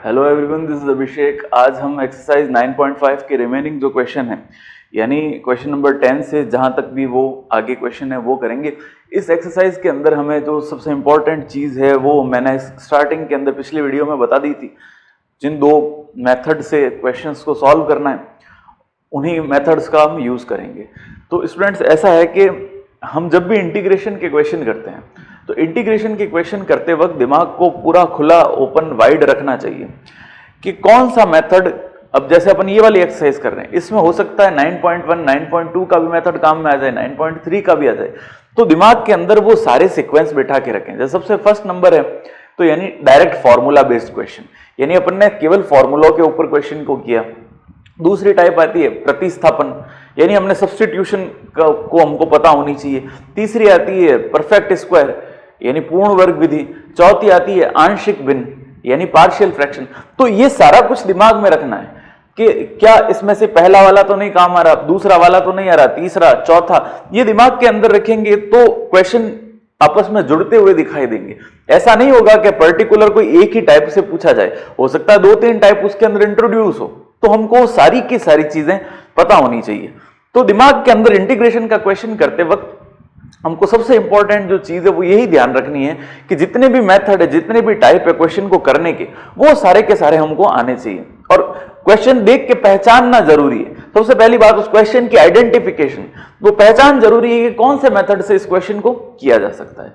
Hello everyone, this is अभिषेक। आज हम exercise 9.5 के रिमेनिंग जो क्वेश्चन है यानी क्वेश्चन नंबर 10 से जहां तक भी वो आगे क्वेश्चन है वो करेंगे। इस एक्सरसाइज के अंदर हमें जो सबसे इम्पोर्टेंट चीज़ है वो मैंने स्टार्टिंग के अंदर पिछली वीडियो में बता दी थी। जिन दो मेथड से क्वेश्चंस को सॉल्व करना है उन्हीं मेथड्स का हम यूज़ करेंगे। तो स्टूडेंट्स, ऐसा है कि हम जब भी इंटीग्रेशन के क्वेश्चन करते हैं तो इंटीग्रेशन के क्वेश्चन करते वक्त दिमाग को पूरा खुला, ओपन, वाइड रखना चाहिए कि कौन सा मेथड। अब जैसे अपन ये वाली एक्सरसाइज कर रहे हैं, इसमें हो सकता है 9.1, 9.2 का भी मेथड काम में आ जाए, 9.3 का भी आ जाए। तो दिमाग के अंदर वो सारे सीक्वेंस बिठा के रखें। जैसे सबसे फर्स्ट नंबर है तो यानी डायरेक्ट फॉर्मूला बेस्ड क्वेश्चन, यानी अपन ने केवल फॉर्मूलों के ऊपर क्वेश्चन को किया। दूसरी टाइप आती है प्रतिस्थापन, यानी हमने सब्स्टिट्यूशन को हमको पता होनी चाहिए। तीसरी आती है परफेक्ट स्क्वायर यानी पूर्ण वर्ग विधि। चौथी आती है आंशिक भिन्न यानी पार्शियल फ्रैक्शन। तो ये सारा कुछ दिमाग में रखना है कि क्या इसमें से पहला वाला तो नहीं काम आ रहा, दूसरा वाला तो नहीं आ रहा, तीसरा, चौथा, ये दिमाग के अंदर रखेंगे तो क्वेश्चन आपस में जुड़ते हुए दिखाई देंगे। ऐसा नहीं होगा कि पर्टिकुलर कोई एक ही टाइप से पूछा जाए, हो सकता है 2-3 टाइप उसके अंदर इंट्रोड्यूस हो, तो हमको सारी की सारी चीजें पता होनी चाहिए। तो दिमाग के अंदर इंटीग्रेशन का क्वेश्चन करते वक्त हमको सबसे इंपॉर्टेंट जो चीज है वो यही ध्यान रखनी है कि जितने भी मेथड है, जितने भी टाइप है क्वेश्चन को करने के, वो सारे के सारे हमको आने चाहिए। और क्वेश्चन देख के पहचानना जरूरी है। सबसे पहली बात उस क्वेश्चन की आइडेंटिफिकेशन, वो पहचान जरूरी है कि कौन से मेथड से इस क्वेश्चन को किया जा सकता है।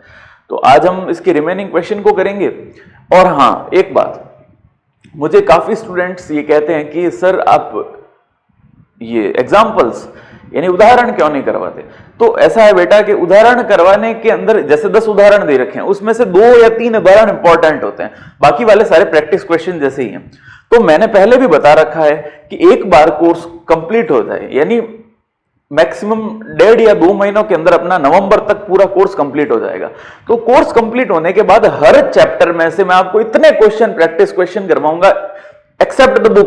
तो आज हम इसके रिमेनिंग क्वेश्चन को करेंगे। और हाँ, एक बात, मुझे काफी स्टूडेंट्स ये कहते हैं कि सर आप ये एग्जाम्पल्स यानी उदाहरण क्यों नहीं करवाते। तो ऐसा है बेटा कि उदाहरण करवाने के अंदर जैसे 10 उदाहरण दे रखे हैं, उसमें से 2 या 3 उदाहरण इंपॉर्टेंट होते हैं, बाकी वाले सारे प्रैक्टिस क्वेश्चन जैसे ही हैं। तो मैंने पहले भी बता रखा है कि एक बार कोर्स कंप्लीट हो जाए यानी मैक्सिमम 1.5 या 2 महीनों के अंदर अपना नवंबर तक पूरा कोर्स कंप्लीट हो जाएगा। तो कोर्स कंप्लीट होने के बाद हर चैप्टर में से मैं आपको इतने क्वेश्चन, प्रैक्टिस क्वेश्चन करवाऊंगा, एक्सेप्ट द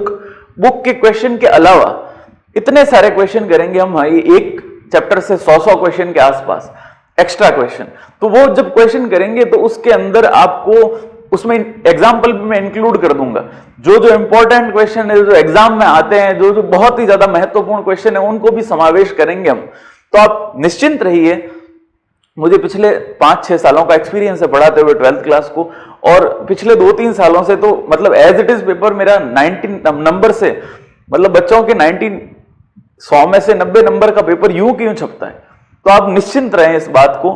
बुक के क्वेश्चन के अलावा इतने सारे क्वेश्चन करेंगे हम। एक चैप्टर से 100 क्वेश्चन के आसपास एक्स्ट्रा क्वेश्चन। तो वो जब क्वेश्चन करेंगे तो उसके अंदर आपको उसमें एग्जाम्पल भी मैं इंक्लूड कर दूंगा। जो जो इंपॉर्टेंट क्वेश्चन है, जो एग्जाम में आते हैं, जो जो बहुत ही ज्यादा महत्वपूर्ण क्वेश्चन है, उनको भी समावेश करेंगे हम। तो आप निश्चिंत रहिए। मुझे पिछले 5-6 सालों का एक्सपीरियंस है पढ़ाते हुए 12th क्लास को, और पिछले 2-3 सालों से तो मतलब एज इट इज पेपर मेरा 19 नंबर से, मतलब बच्चों के 100 में से 90 नंबर का पेपर यूं क्यों छपता है। तो आप निश्चिंत रहें इस बात को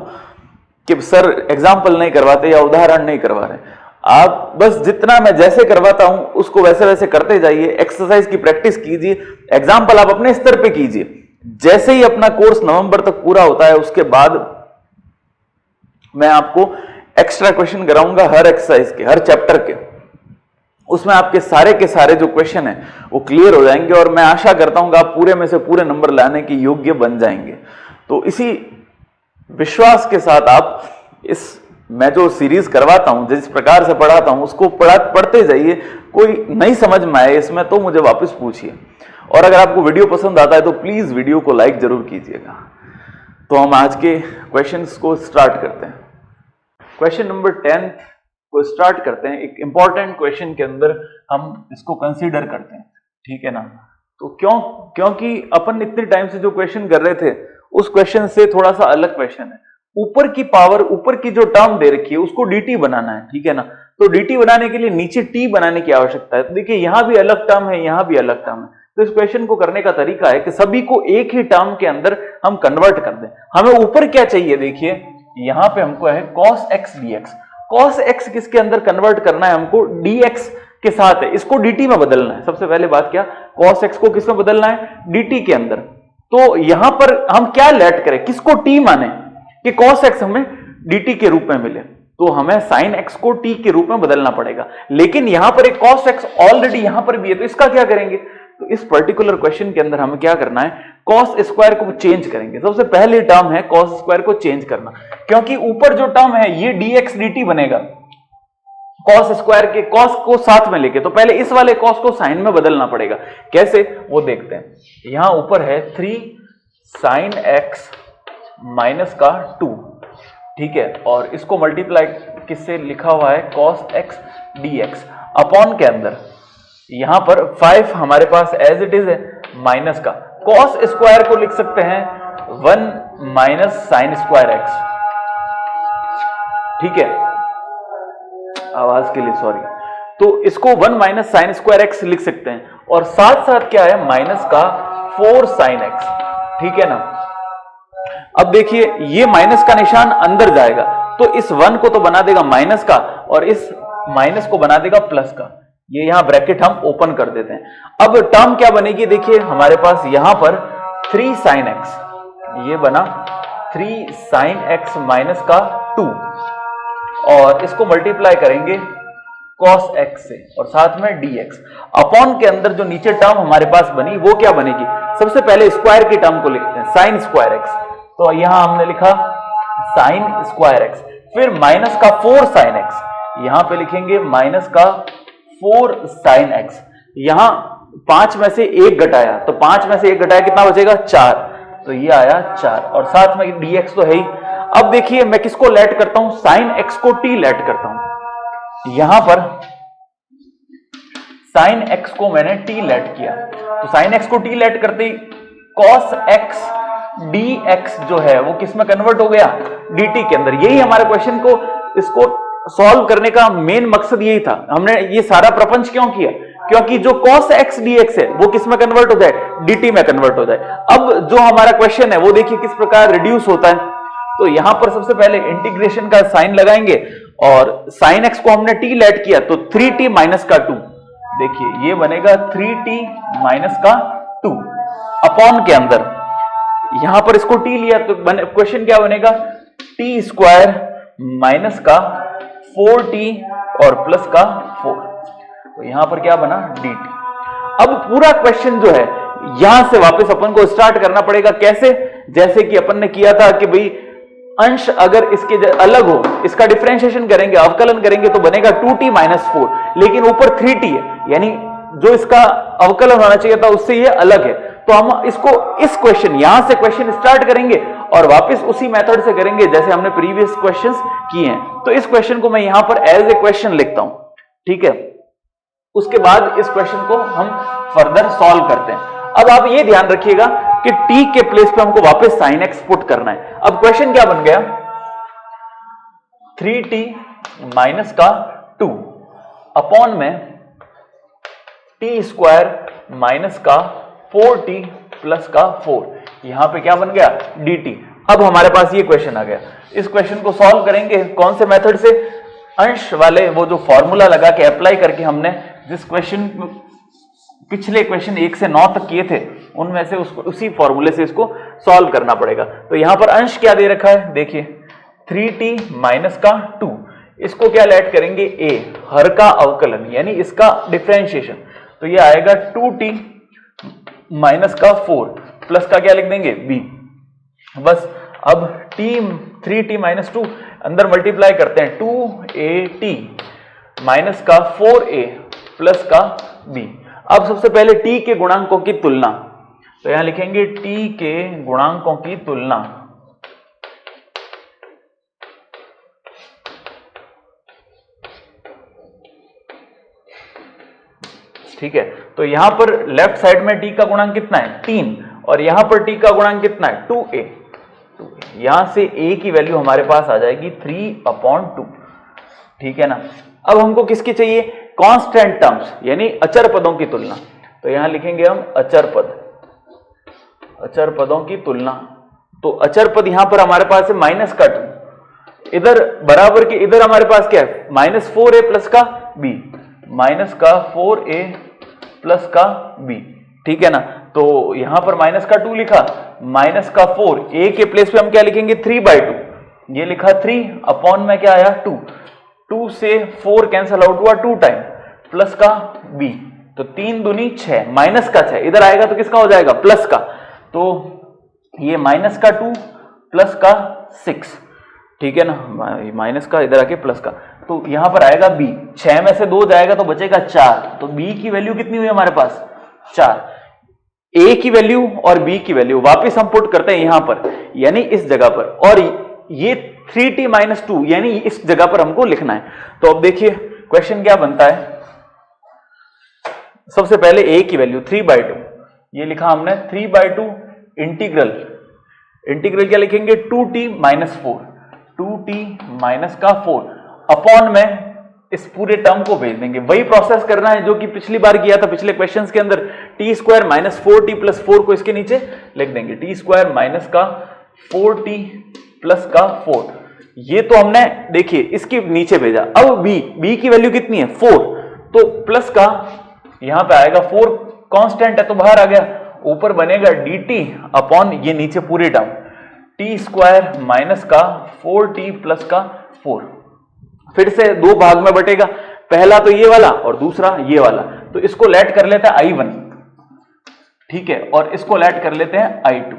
कि सर एग्जाम्पल नहीं करवाते या उदाहरण नहीं करवा रहे। आप बस जितना मैं जैसे करवाता हूं उसको वैसे वैसे करते जाइए, एक्सरसाइज की प्रैक्टिस कीजिए, एग्जाम्पल आप अपने स्तर पे कीजिए। जैसे ही अपना कोर्स नवंबर तक पूरा होता है उसके बाद मैं आपको एक्स्ट्रा क्वेश्चन कराऊंगा हर एक्सरसाइज के, हर चैप्टर के। उसमें आपके सारे के सारे जो क्वेश्चन है वो क्लियर हो जाएंगे और मैं आशा करता हूं कि आप पूरे में से पूरे नंबर लाने के योग्य बन जाएंगे। तो इसी विश्वास के साथ आप मैं जो सीरीज करवाता हूं, जिस प्रकार से पढ़ाता हूं, उसको पढ़ते जाइए। कोई नहीं समझ में आए इसमें तो मुझे वापस पूछिए। और अगर आपको वीडियो पसंद आता है तो प्लीज वीडियो को लाइक जरूर कीजिएगा। तो हम आज के क्वेश्चंस को स्टार्ट करते हैं। क्वेश्चन नंबर 10 को स्टार्ट करते हैं। एक इंपॉर्टेंट क्वेश्चन के अंदर हम इसको कंसीडर करते हैं, ठीक है ना। तो क्योंकि अपन इतने टाइम से जो क्वेश्चन कर रहे थे उस क्वेश्चन से थोड़ा सा अलग क्वेश्चन है। ऊपर की पावर, ऊपर की जो टर्म दे रखी है उसको dt बनाना है, ठीक है ना। तो dt बनाने के लिए नीचे t बनाने की आवश्यकता है। तो देखिए यहां भी अलग टर्म है, यहां भी अलग टर्म है। तो इस क्वेश्चन को करने का तरीका है कि सभी को एक ही टर्म के अंदर हम कन्वर्ट कर दें। हमें ऊपर क्या चाहिए, देखिए यहां पे हमको है cos x dx। cos x किसके अंदर कन्वर्ट करना है हमको, dx के साथ है, इसको dt में बदलना है। सबसे पहले बात क्या, cos x को किस में बदलना है, dt के अंदर। तो यहां पर हम क्या लेट करें, किसको t माने कि cos x हमें dt के रूप में मिले, तो हमें sin x को t के रूप में बदलना पड़ेगा। लेकिन यहां पर एक cos x ऑलरेडी यहां पर भी है, तो इसका क्या करेंगे। तो इस पर्टिकुलर क्वेश्चन के अंदर हमें क्या करना है, cos स्क्वायर को चेंज करेंगे। सबसे पहले टर्म है cos स्क्वायर को चेंज करना, क्योंकि ऊपर जो टर्म है ये dx dt बनेगा cos स्क्वायर के, cos को साथ में लेके। तो पहले इस वाले cos को साइन में बदलना पड़ेगा। कैसे, वो देखते हैं। यहां ऊपर है 3 sin x माइनस का 2, ठीक है, और इसको मल्टीप्लाई किससे लिखा हुआ है, cos x dx। अपॉन के अंदर यहां पर 5 हमारे पास एज इट इज है, माइनस का कॉस स्क्वायर को लिख सकते हैं 1 माइनस साइन स्क्वायर एक्स। ठीक है, आवाज के लिए सॉरी। तो इसको 1 माइनस साइन स्क्वायर एक्स लिख सकते हैं, और साथ साथ क्या है, माइनस का 4 साइन एक्स। ठीक है ना। अब देखिए ये माइनस का निशान अंदर जाएगा तो इस 1 को तो बना देगा माइनस का, और इस माइनस को बना देगा प्लस का। ये यहां ब्रैकेट हम ओपन कर देते हैं। अब टर्म क्या बनेगी, देखिए हमारे पास यहां पर 3 साइन एक्स, ये बना 3 साइन एक्स माइनस का 2, और इसको मल्टीप्लाई करेंगे cos x से और साथ में dx। अपॉन के अंदर जो नीचे टर्म हमारे पास बनी वो क्या बनेगी, सबसे पहले स्क्वायर की टर्म को लिखते हैं साइन स्क्वायर x। तो यहां हमने लिखा साइन स्क्वायर x, फिर माइनस का 4 साइन x, यहां पे लिखेंगे माइनस का 4 साइन x। यहां 5 में से 1 घटाया, तो 5 में से 1 घटाया कितना बचेगा, 4, तो ये आया 4, और साथ में dx तो है ही। अब देखिए मैं किसको लेट करता हूं, साइन x को t लेट करता हूं। यहां पर साइन x को मैंने t लेट किया, तो साइन x को t लेट करते ही cos x dx जो है वो किस में कन्वर्ट हो गया, dt के अंदर। यही हमारे क्वेश्चन को, इसको सॉल्व करने का मेन मकसद यही था। हमने ये सारा प्रपंच क्यों किया, क्योंकि जो cos x dx है वो किस में कन्वर्ट हो जाए, dt में कन्वर्ट हो जाए। अब जो हमारा क्वेश्चन है वो देखिए किस प्रकार रिड्यूस होता है। तो यहां पर सबसे पहले इंटीग्रेशन का साइन लगाएंगे, और साइन x को हमने t लेट किया तो 3t माइनस का 2, देखिए ये बनेगा 3t माइनस का 2 अपॉन के अंदर, यहां पर इसको t लिया तो क्वेश्चन क्या बनेगा, t स्क्वायर माइनस का 4t और प्लस का 4, तो यहां पर क्या बना, dt। अब पूरा क्वेश्चन जो है यहां से वापस अपन को स्टार्ट करना पड़ेगा, कैसे, जैसे कि अपन ने किया था कि भाई अंश अगर इसके अलग हो, इसका डिफरेंशिएशन करेंगे, अवकलन करेंगे तो बनेगा 2t माइनस 4, लेकिन ऊपर 3t है, यानी जो इसका अवकलन होना चाहिए था उससे ये अलग है। तो हम इसको इस क्वेश्चन, यहां से क्वेश्चन स्टार्ट करेंगे और वापस उसी मेथड से करेंगे जैसे हमने प्रीवियस क्वेश्चंस किए हैं। तो इस क्वेश्चन को मैं यहां पर एज ए क्वेश्चन लिखता हूं, ठीक है। उसके बाद इस क्वेश्चन को हम फर्दर सॉल्व करते हैं। अब आप ये ध्यान रखिएगा कि t के प्लेस पे हमको वापस sin x पुट करना है। अब क्वेश्चन क्या बन गया, 3t माइनस का 2 अपॉन में t स्क्वायर माइनस का 4t प्लस का 4, यहां पे क्या बन गया, dt। अब हमारे पास ये क्वेश्चन आ गया। इस क्वेश्चन को सॉल्व करेंगे कौन से मेथड से, अंश वाले वो जो फॉर्मूला लगा के अप्लाई करके हमने जिस क्वेश्चन पिछले क्वेश्चन 1 से 9 तक किए थे उनमें से उसी फॉर्मूले से इसको सॉल्व करना पड़ेगा। तो यहां पर अंश क्या दे रखा है, देखिए 3t माइनस का 2, इसको क्या लेट करेंगे, a, हर का अवकलन यानी इसका डिफरेंशिएशन, तो ये आएगा 2t माइनस का 4 प्लस का क्या लिख देंगे, b। बस अब 3t माइनस 2 अंदर मल्टीप्लाई करते हैं, 2at माइनस का 4a प्लस का b। अब सबसे पहले t के गुणांकों की तुलना, तो यहां लिखेंगे t के गुणांकों की तुलना, ठीक है। तो यहां पर लेफ्ट साइड में t का गुणांक कितना है, 3, और यहां पर t का गुणांक कितना है, 2a। यहां से a की वैल्यू हमारे पास आ जाएगी 3/2, ठीक है ना। अब हमको किसकी चाहिए, कांस्टेंट टर्म्स यानी अचर पदों की तुलना, तो यहां लिखेंगे हम अचर पद, अचर पदों की तुलना। तो अचर पद यहां पर हमारे पास है माइनस का 2, इधर बराबर के इधर हमारे पास क्या है, माइनस 4a प्लस का b, माइनस का 4a प्लस का b, ठीक है ना। तो यहां पर माइनस का 2 लिखा, माइनस का 4, a के प्लेस पे हम क्या लिखेंगे, 3/2, ये लिखा 3 अपॉन में क्या आया 2, 2 से 4 कैंसल आउट हुआ 2 टाइम, प्लस का b, तो 3 दूनी 6, माइनस का 6 इधर आएगा तो किसका हो जाएगा, प्लस का, तो ये माइनस का 2 प्लस का 6, ठीक है ना, माइनस का इधर आके प्लस का, तो यहां पर आएगा b, 6 में से 2 जाएगा तो बचेगा 4, तो b की वैल्यू कितनी हुई हमारे पास, 4। a की वैल्यू और b की वैल्यू वापस हम पुट करते हैं यहां पर, यानी इस जगह पर, और ये 3t माइनस 2 यानी इस जगह पर हमको लिखना है। तो अब देखिए क्वेश्चन क्या बनता है, सबसे पहले a की वैल्यू 3/2, ये लिखा हमने 3/2 इंटीग्रल, इंटीग्रल क्या लिखेंगे 2t माइनस 4, 2t माइनस का 4 अपॉन में इस पूरे टर्म को भेज देंगे। वही प्रोसेस करना है जो कि पिछली बार किया था पिछले क्वेश्चंस के अंदर, T square minus 4t plus 4 को इसके नीचे लिख देंगे, टी स्क्वायर माइनस का 4t प्लस का 4, ये तो हमने देखिए इसके नीचे भेजा। अब b की वैल्यू कितनी है 4, तो प्लस का यहां पे आएगा 4, कांस्टेंट है तो बाहर आ गया, ऊपर बनेगा dt अपॉन ये नीचे पूरी टर्म टी स्क्वायर माइनस का 4t प्लस का 4, फिर से दो भाग में बटेगा, पहला तो ये वाला और दूसरा ये वाला, तो इसको लेट कर लेते हैं I1, ठीक है, और इसको लेट कर लेते हैं I2,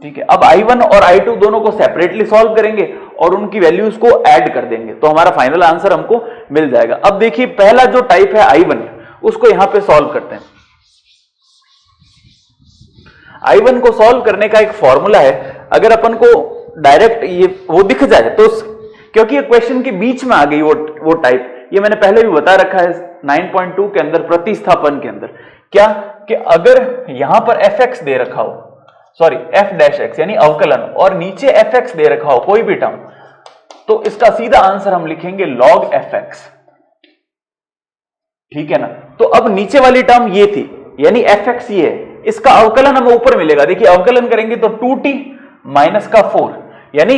ठीक है। अब I1 और I2 दोनों को सेपरेटली सॉल्व करेंगे और उनकी वैल्यूज को ऐड कर देंगे, तो हमारा फाइनल आंसर हमको मिल जाएगा। अब देखिए पहला जो टाइप है I1, उसको यहां पे सॉल्व करते हैं। I1 को सॉल्व करने का एक फॉर्मूला है, अगर अपन को डायरेक्ट ये वो दिख जाए तो, क्योंकि ये क्वेश्चन के बीच में आ गई वो टाइप, ये मैंने पहले भी बता रखा है 9.2 के अंदर प्रतिस्थापन के अंदर, क्या कि अगर यहां पर fx दे रखा हो, सॉरी f डैश x यानी अवकलन, और नीचे fx दे रखा हो कोई भी टर्म, तो इसका सीधा आंसर हम लिखेंगे log fx, ठीक है ना। तो अब नीचे वाली टर्म ये थी, यानी fx ये है, इसका अवकलन हमें ऊपर मिलेगा, देखिए अवकलन करेंगे तो 2t माइनस का 4, यानी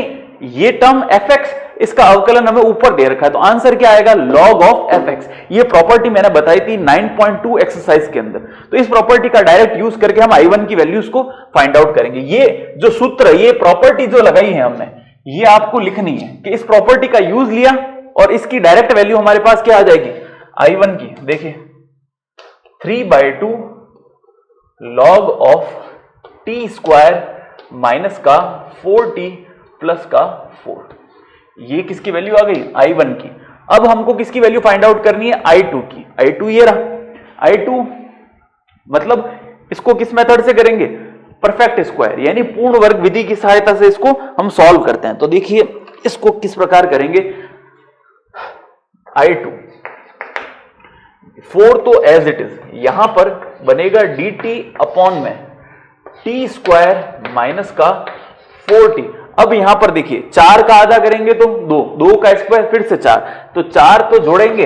ये टर्म fx, इसका अवकलन हमें ऊपर दे रखा है, तो आंसर क्या आएगा log ऑफ fx। ये प्रॉपर्टी मैंने बताई थी 9.2 एक्सरसाइज के अंदर, तो इस प्रॉपर्टी का डायरेक्ट यूज करके हम I1 की वैल्यूज को फाइंड आउट करेंगे। ये जो सूत्र, ये प्रॉपर्टी जो लगाई है हमने, ये आपको लिखनी है कि इस प्रॉपर्टी का यूज लिया और इसकी डायरेक्ट वैल्यू हमारे पास क्या आ जाएगी I1 की, देखिए 3/2 log of T square minus का 4t प्लस का 4, ये किसकी वैल्यू आ गई I1 की। अब हमको किसकी वैल्यू फाइंड आउट करनी है I2 की, I2 ये रहा, I2 मतलब इसको किस मेथड से करेंगे, परफेक्ट स्क्वायर यानी पूर्ण वर्ग विधि की सहायता से इसको हम सॉल्व करते हैं। तो देखिए इसको किस प्रकार करेंगे, I2 4 तो एज इट इज, यहां पर बनेगा dt अपॉन में टी स्क्वायर माइनस का 4t। अब यहां पर देखिए 4 का आधा करेंगे तो 2, 2 का स्क्वायर फिर से 4, तो 4 तो जोड़ेंगे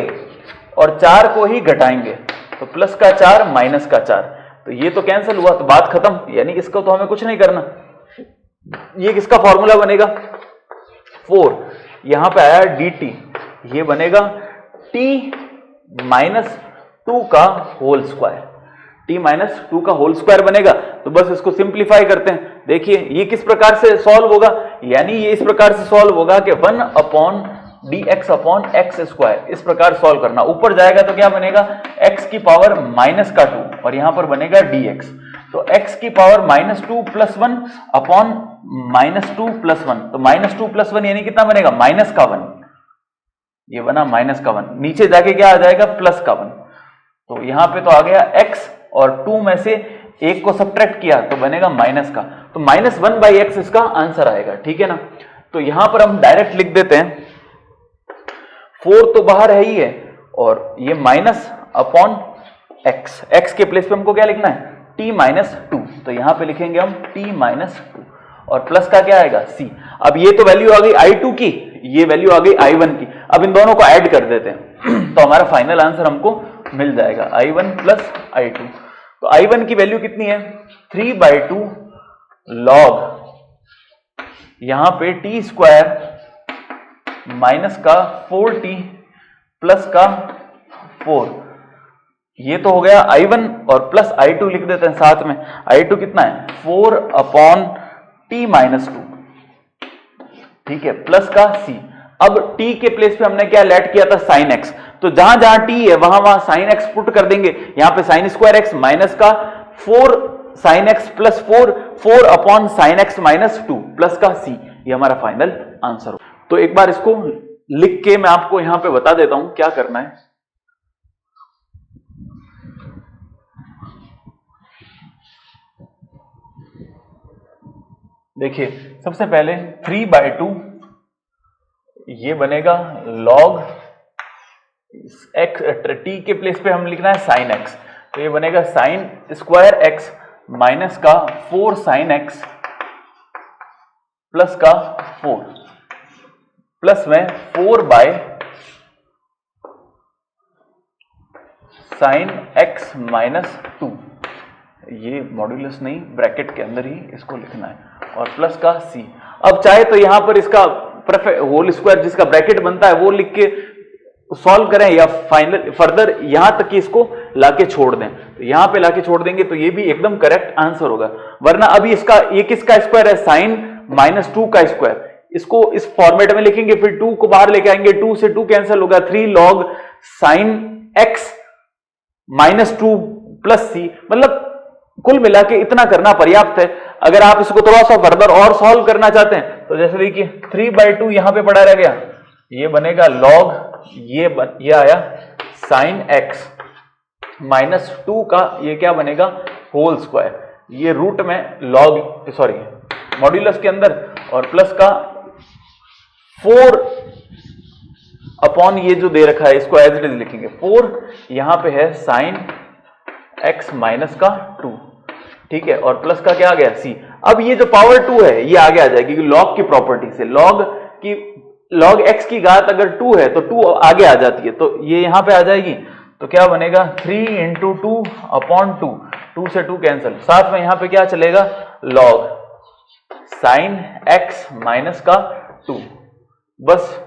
और 4 को ही घटाएंगे, तो प्लस का 4 माइनस का 4, तो ये तो कैंसिल हुआ, तो बात खत्म, यानी इसको तो हमें कुछ नहीं करना। ये किसका फॉर्मूला बनेगा 4, यहां पे आया dt, ये बनेगा t माइनस 2 का होल स्क्वायर, t माइनस 2 का होल स्क्वायर बनेगा। तो बस इसको सिंप्लीफाई करते हैं, देखिए ये किस प्रकार से सॉल्व होगा, यानी ये इस प्रकार से सॉल्व होगा कि 1 upon dx upon x square, इस प्रकार सॉल्व करना। ऊपर जाएगा तो क्या बनेगा x की पावर माइनस का 2 और यहां पर बनेगा dx, तो x की पावर -2 + 1 अपॉन -2 + 1, तो -2 + 1 यानी कितना बनेगा -1, ये बना -1, नीचे जाके क्या आ जाएगा +1, तो यहां पे तो आ गया x और 2 में से 1 को सब्ट्रैक्ट किया तो बनेगा -, तो -1/x इसका आंसर आएगा, ठीक है ना। तो यहां पर हम डायरेक्ट लिख देते हैं, 4 तो बाहर है ही है और ये माइनस अपॉन x के प्लेस पे हमको क्या लिखना है t-2, तो यहां पे लिखेंगे हम t-2 और प्लस का क्या आएगा c। अब ये तो वैल्यू आ गई I2 की, ये वैल्यू आ गई I1 की, अब इन दोनों को ऐड कर देते हैं तो हमारा फाइनल आंसर हमको मिल जाएगा I1 प्लस I2। तो I1 की वैल्यू कितनी है 3/2 log, यहां पे टी स्क्वायर माइनस का 4t प्लस का 4, ये तो हो गया I1 और प्लस I2 लिख देते हैं साथ में, I2 कितना है 4 अपॉन t-2, ठीक है, प्लस का c। अब t के प्लेस पे हमने क्या लेट किया था sin x, तो जहां जहां t है वहां वहां sin x पुट कर देंगे, यहां पे sin स्क्वायर x माइनस का 4 sin x plus 4 upon sin x minus 2 plus का c, ये हमारा फाइनल आंसर हो। तो एक बार इसको लिख के मैं आपको यहां पे बता देता हूं क्या करना है। देखिए सबसे पहले 3/2 ये बनेगा log एक्स टी के प्लेस पे हम लिखना है साइन एक्स, तो ये बनेगा साइन स्क्वायर एक्स माइनस का 4 साइन एक्स प्लस का 4 प्लस में 4 बाय साइन एक्स माइनस 2, ये मॉड्यूलस नहीं ब्रैकेट के अंदर ही इसको लिखना है, और प्लस का सी। अब चाहे तो यहां पर इसका होल स्क्वायर जिसका ब्रैकेट बनता है वो लिख के सॉल्व करें, या फाइनल फर्दर यहां तक कि इसको लाके छोड़ दें, तो यहां पे लाके छोड़ देंगे तो ये भी एकदम करेक्ट आंसर होगा। वरना अभी इसका ये किसका स्क्वायर है, साइन माइनस 2 का स्क्वायर, इसको इस फॉर्मेट में लिखेंगे, फिर 2 को बाहर लेके आएंगे, 2 से 2 कैंसिल होगा, 3 log sine x minus 2 plus C, मतलब कुल मिला के इतना करना पर्याप्त है। अगर आप इसको थोड़ा सा फर्दर और सॉल्व करना चाहते हैं तो जैसे देखिए 3/2 यहां पे पड़ा रह गया, ये बनेगा लॉग ये आया साइन एक्स माइनस 2 का ये क्या बनेगा होल स्क्वायर, ये रूट में लॉग सॉरी मॉड्यूलस के अंदर, और प्लस का 4 अपॉन ये जो दे रखा है इसको एज इट इज लिखेंगे, 4 यहां पे है साइन एक्स माइनस का 2, ठीक है, और प्लस का क्या आ गया सी। अब ये जो पावर 2 है ये आगे आ जाएगी लॉग की प्रॉपर्टी से, लॉग एक्स की घात अगर 2 है तो 2 आगे आ जाती है, तो ये यहां पे आ जाएगी, तो क्या बनेगा 3 × 2 अपॉन 2, 2 से 2 कैंसिल, साथ में यहां पे क्या चलेगा लॉग साइन एक्स माइनस का 2 बस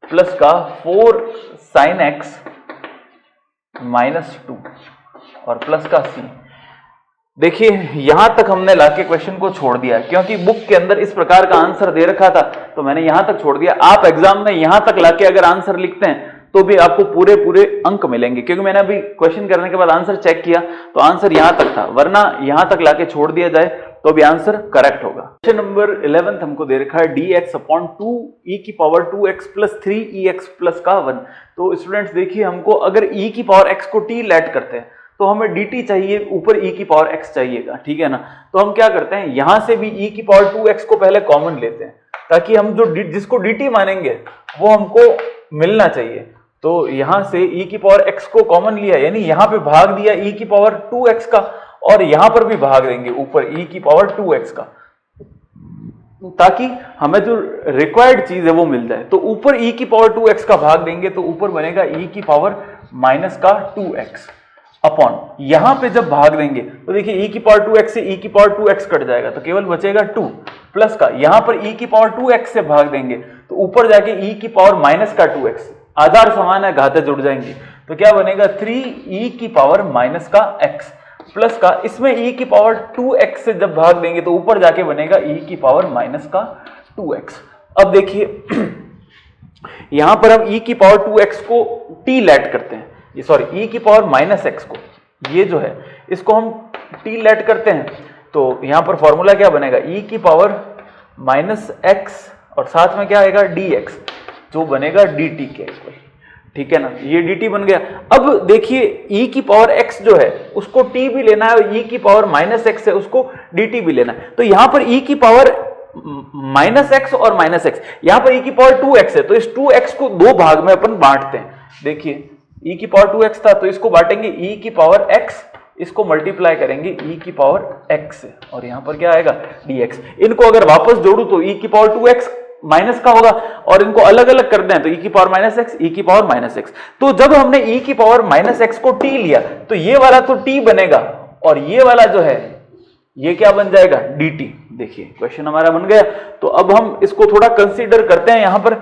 प्लस का 4 साइन एक्स माइनस 2 और प्लस का सी। देखिए यहां तक हमने लाके क्वेश्चन को छोड़ दिया, क्योंकि बुक के अंदर इस प्रकार का आंसर दे रखा था तो मैंने यहां तक छोड़ दिया। आप एग्जाम में यहां तक लाके अगर आंसर लिखते हैं तो भी आपको पूरे पूरे अंक मिलेंगे, क्योंकि मैंने अभी क्वेश्चन करने के बाद आंसर चेक किया तो आंसर यहां तक था, वरना यहां तक लाके छोड़ दिया जाए तो भी आंसर करेक्ट होगा। क्वेश्चन नंबर 11 हमको दे रखा है dx अपॉन 2 e की power 2x plus 3ex plus का 1। तो स्टूडेंट्स देखिए हमको अगर e की पावर x को t लेट करते हैं तो हमें dt चाहिए, ऊपर e की पावर x चाहिएगा, ठीक है ना। तो हम क्या करते हैं यहां से भी e की पावर 2x को पहले कॉमन लेते हैं, ताकि हम जो जिसको dt मानेंगे वो हमको मिलना चाहिए। तो यहां से e की पावर x को कॉमन लिया, यानी यहां पे भाग दिया e की पावर 2x का, और यहां पर भी भाग देंगे ऊपर e की पावर 2x का, ताकि हमें जो रिक्वायर्ड चीज है वो मिल जाए। तो ऊपर e की पावर 2x का भाग देंगे तो ऊपर बनेगा e की पावर माइनस का 2x अपॉन, यहां पे जब भाग देंगे तो देखिए e की पावर 2x से e की पावर 2x कट जाएगा तो केवल बचेगा 2 प्लस का, यहां पर e की पावर 2x से भाग देंगे तो ऊपर जाके e की पावर माइनस का 2x, आधार समान है घातें जुड़ जाएंगी, तो क्या बनेगा 3e की पावर माइनस का x प्लस का, इसमें e की पावर 2x से जब भाग देंगे तो ऊपर जाके बनेगा e की पावर माइनस का 2x। अब देखिए यहां पर हम e की पावर 2x को t लेट करते हैं, ये सॉरी e की पावर माइनस x को, ये जो है इसको हम t लेट करते हैं, तो यहां पर फॉर्मूला क्या बनेगा e की पावर माइनस x और साथ में क्या आएगा dx, जो बनेगा dt के इक्वल, ठीक है ना, ये dt बन गया। अब देखिए e की पावर x जो है उसको t भी लेना है और e की पावर माइनस x है उसको dt भी लेना है, तो यहां पर e की पावर माइनस x और माइनस x, यहां पर e की पावर 2x है तो इस 2x को दो भाग में अपन बांटते हैं। देखिए e की पावर 2x था तो इसको बांटेंगे e की पावर x, इसको मल्टीप्लाई करेंगे e की पावर x से, और यहां पर क्या आएगा dx। इनको अगर वापस जोड़ू तो e की पावर 2x माइनस का होगा, और इनको अलग अलग कर दें तो e की पावर माइनस x, e की पावर माइनस x। तो जब हमने e की पावर माइनस x को t लिया तो ये वाला तो t बनेगा, और ये वाला जो है ये क्या बन जाएगा dt। देखिए क्वेश्चन हमारा बन गया। तो अब हम इसको थोड़ा कंसीडर करते हैं, यहां पर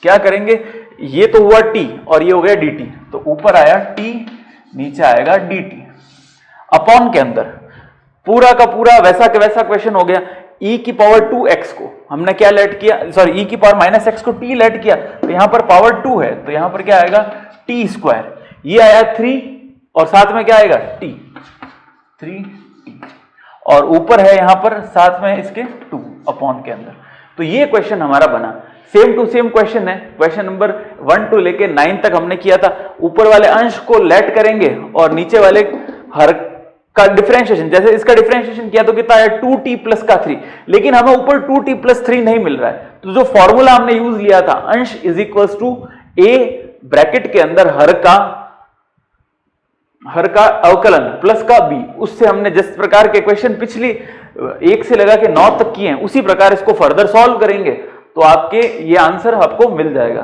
क्या करेंगे, ये तो हुआ t और ये हो गया dt, तो ऊपर आया t नीचे आएगा dt, अपॉन के अंदर पूरा का पूरा वैसा के वैसा क्वेश्चन हो गया। e की पावर 2x को हमने क्या लेट किया, सॉरी e की पावर माइनस x को t लेट किया, तो यहां पर पावर 2 है तो यहां पर क्या आएगा t स्क्वायर, ये आया 3 और साथ में क्या आएगा t, 3t, और ऊपर है यहां पर साथ में इसके 2 अपॉन के अंदर। तो ये क्वेश्चन हमारा बना, सेम टू सेम क्वेश्चन है, क्वेश्चन नंबर 1 to लेके 9 तक हमने किया था। ऊपर वाले अंश को लेट करेंगे और नीचे वाले हर का डिफरेंशिएशन, जैसे इसका डिफरेंशिएशन किया तो कितना है 2t प्लस का 3, लेकिन हमें ऊपर 2t प्लस 3 नहीं मिल रहा है, तो जो फॉर्मूला हमने यूज लिया था अंश is equals to a bracket के अंदर हर का अवकलन प्लस का b, उससे हमने जिस प्रकार के क्वेश्चन पिछली 1 से लगा के 9 तक किए हैं उसी प्रकार इसको फर्दर सॉल्व करेंगे तो आपके ये आंसर आपको मिल जाएगा।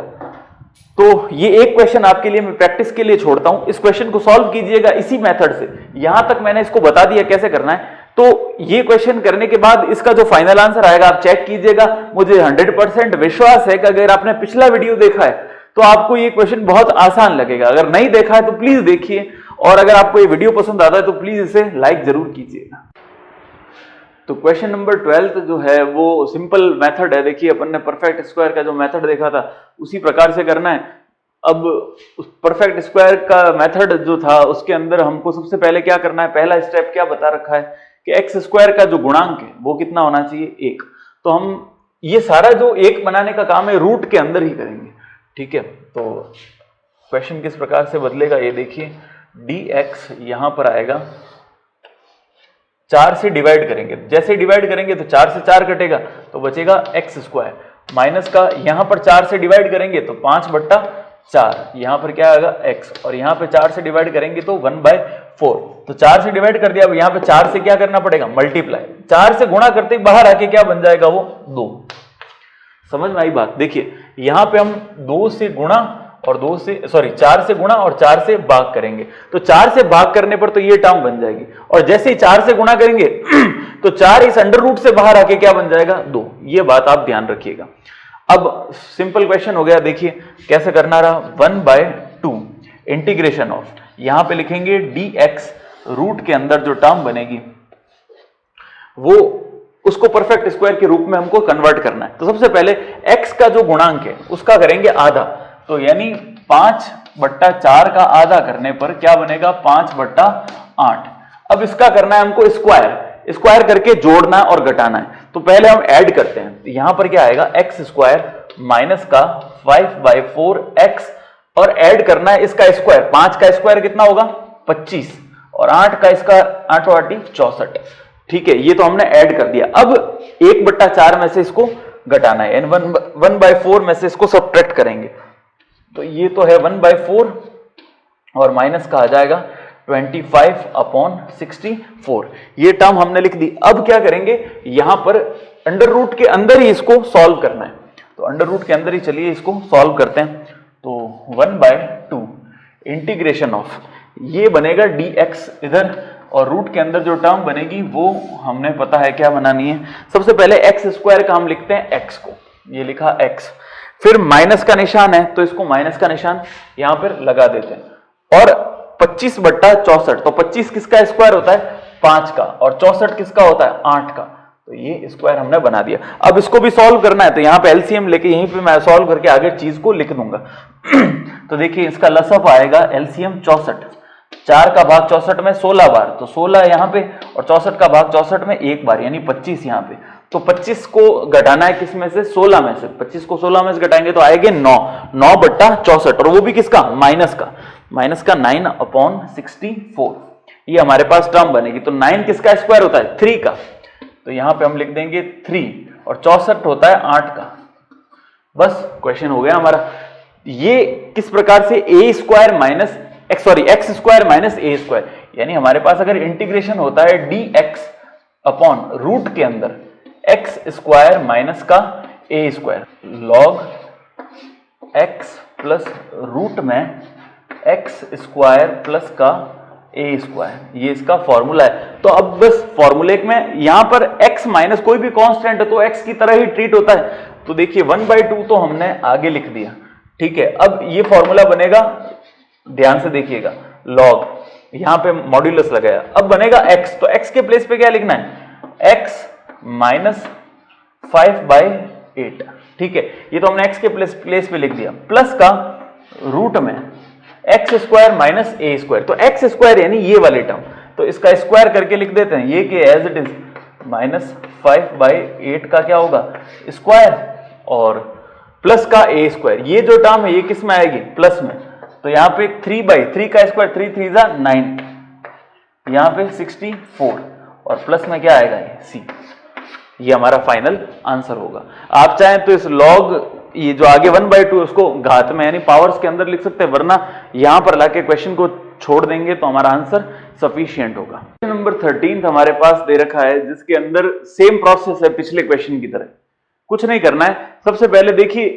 तो ये एक क्वेश्चन आपके लिए मैं प्रैक्टिस के लिए छोड़ता हूं, इस क्वेश्चन को सॉल्व कीजिएगा इसी मेथड से। यहां तक मैंने इसको बता दिया कैसे करना है, तो ये क्वेश्चन करने के बाद इसका जो फाइनल आंसर आएगा आप चेक कीजिएगा। मुझे 100% विश्वास है कि अगर आपने पिछला वीडियो देखा है तो आपको ये क्वेश्चन बहुत आसान लगेगा। अगर नहीं देखा है तो प्लीज देखिए, और अगर आपको ये वीडियो पसंद आता है तो प्लीज इसे लाइक जरूर कीजिएगा। तो क्वेश्चन नंबर 12 जो है वो सिंपल मेथड है। देखिए अपन ने परफेक्ट स्क्वायर का जो मेथड देखा था उसी प्रकार से करना है। अब उस परफेक्ट स्क्वायर का मेथड जो था उसके अंदर हमको सबसे पहले क्या करना है, पहला स्टेप क्या बता रखा है कि एक्स स्क्वायर का जो गुणांक है वो कितना होना चाहिए, 1। तो हम ये सारा जो 1 बनाने का काम है रूट के अंदर ही करेंगे, ठीक है। तो क्वेश्चन किस प्रकार से बदलेगा ये देखिए, dx यहां पर आएगा 4 से डिवाइड करेंगे, जैसे डिवाइड करेंगे तो 4 से 4 कटेगा तो बचेगा एक्स स्क्वायर, माइनस का यहां पर 4 से डिवाइड करेंगे तो 5/4, यहां पर क्या आएगा x, और यहां पे 4 से डिवाइड करेंगे तो 1/4। तो 4 से डिवाइड कर दिया, अब यहां पे 4 से क्या करना पड़ेगा, मल्टीप्लाई। 4 से गुणा करते ही बाहर आके क्या बन जाएगा, वो 2। समझ में आई बात। देखिए यहां पे हम 2 से गुणा और 4 से गुणा और 4 से भाग करेंगे, तो 4 से भाग करने पर तो ये टर्म बन जाएगी, और जैसे ही 4 से गुणा करेंगे तो 4 इस अंडर रूट से बाहर आके क्या बन जाएगा, 2। ये बात आप ध्यान रखिएगा। अब सिंपल क्वेश्चन हो गया, देखिए कैसे करना रहा, 1/2 इंटीग्रेशन ऑफ, यहां पे लिखेंगे dx, रूट के अंदर जो टर्म बनेगी वो उसको परफेक्ट स्क्वायर के रूप में हमको कन्वर्ट करना है। तो सबसे पहले x का जो गुणांक है उसका करेंगे आधा, तो यानी 5/4 का आधा करने पर क्या बनेगा, 5/8। अब इसका करना है हमको स्क्वायर करके जोड़ना और घटाना है। तो पहले हम ऐड करते हैं, तो यहां पर क्या आएगा, एक्स स्क्वायर माइनस का 5/4x, और ऐड करना है इसका स्क्वायर, 5 का स्क्वायर कितना होगा 25, और 8 का इसका 8 8 64, ठीक है। ये तो हमने ऐड कर दिया। अब 1/4 में से इसको घटाना है, 1/4 में से इसको सब्ट्रैक्ट करेंगे, तो ये तो है 1/4 और माइनस का आ जाएगा 25/64। ये टर्म हमने लिख दी। अब क्या करेंगे, यहां पर अंडर रूट के अंदर ही इसको सॉल्व करना है, तो अंडर रूट के अंदर ही चलिए इसको सॉल्व करते हैं। तो 1/2 इंटीग्रेशन ऑफ, ये बनेगा dx इधर, और रूट के अंदर जो टर्म बनेगी वो हमने पता है क्या बनानी है। सबसे पहले एक्स स्क्वायर का हम लिखते हैं x को, ये लिखा x, फिर माइनस का निशान है तो इसको माइनस का निशान यहां पर लगा देते हैं, और 25/64, तो 25 किसका स्क्वायर होता है, 5 का, और 64 किसका होता है, 8 का, तो ये स्क्वायर हमने बना दिया। अब इसको भी सॉल्व करना है, तो यहाँ पे एलसीएम लेके यहीं पे मैं सॉल्व करके आगे चीज को लिख दूंगा। तो देखिए इसका लसअप आएगा एलसीएम 64, 4 का भाग 64 में 16 बार, तो 16 यहाँ पे, और 64 का भाग 64 में 1 बार, यानी 25 यहाँ पे। तो 25 को घटाना है किस में से, 16 में से। 25 को 16 में से घटाएंगे तो आएंगे 9/64, और वो भी किसका, माइनस का 9/64। ये हमारे पास टर्म बनेगी। तो 9 किसका स्क्वायर होता है, 3 का, तो यहां पे हम लिख देंगे 3, और 64 होता है 8 का। बस क्वेश्चन हो गया हमारा। ये किस प्रकार से एक्स स्क्वायर माइनस ए स्क्वायर, यानी हमारे पास अगर इंटीग्रेशन होता है dx अपॉन रूट के अंदर एक्स स्क्वायर माइनस का a square, log x plus root में एक्स स्क्वायर प्लस का ए स्क्वायर, ये इसका फॉर्मूला है। तो अब बस फॉर्मूले में यहां पर x माइनस कोई भी कांस्टेंट है तो x की तरह ही ट्रीट होता है। तो देखिए 1/2 तो हमने आगे लिख दिया, ठीक है। अब ये फॉर्मूला बनेगा, ध्यान से देखिएगा, लॉग यहां पे मॉड्यूलस लगाया, अब बनेगा x, तो x के प्लेस पे क्या लिखना है, x माइनस 5/8, ठीक है। ये तो हमने x के प्लेस पे लिख दिया, प्लस का रूट में एक्स स्क्वायर माइनस ए स्क्वायर, तो एक्स स्क्वायर यानी ये वाले टर्म, तो इसका स्क्वायर करके लिख देते हैं, ये कि एज इट इज माइनस 5/8 का क्या होगा स्क्वायर, और प्लस का ए स्क्वायर, ये जो टर्म है ये किस में आएगी, प्लस में। तो यहाँ पे 3/3 का स्क्वायर, 3 3 जा 9, यहाँ पे 64, और प्लस में क्या आएगा, ये सी। ये हमारा फाइनल आंसर होगा। आप चाहें तो इस लॉग ये जो आगे 1/2 उसको घात में यानी पावर्स के अंदर लिख सकते हैं, वरना यहां पर लाके क्वेश्चन को छोड़ देंगे तो हमारा आंसर सफिशिएंट होगा। क्वेश्चन नंबर 13 हमारे पास दे रखा है, जिसके अंदर सेम प्रोसेस है पिछले क्वेश्चन की तरह। कुछ नहीं करना है, सबसे पहले देखिए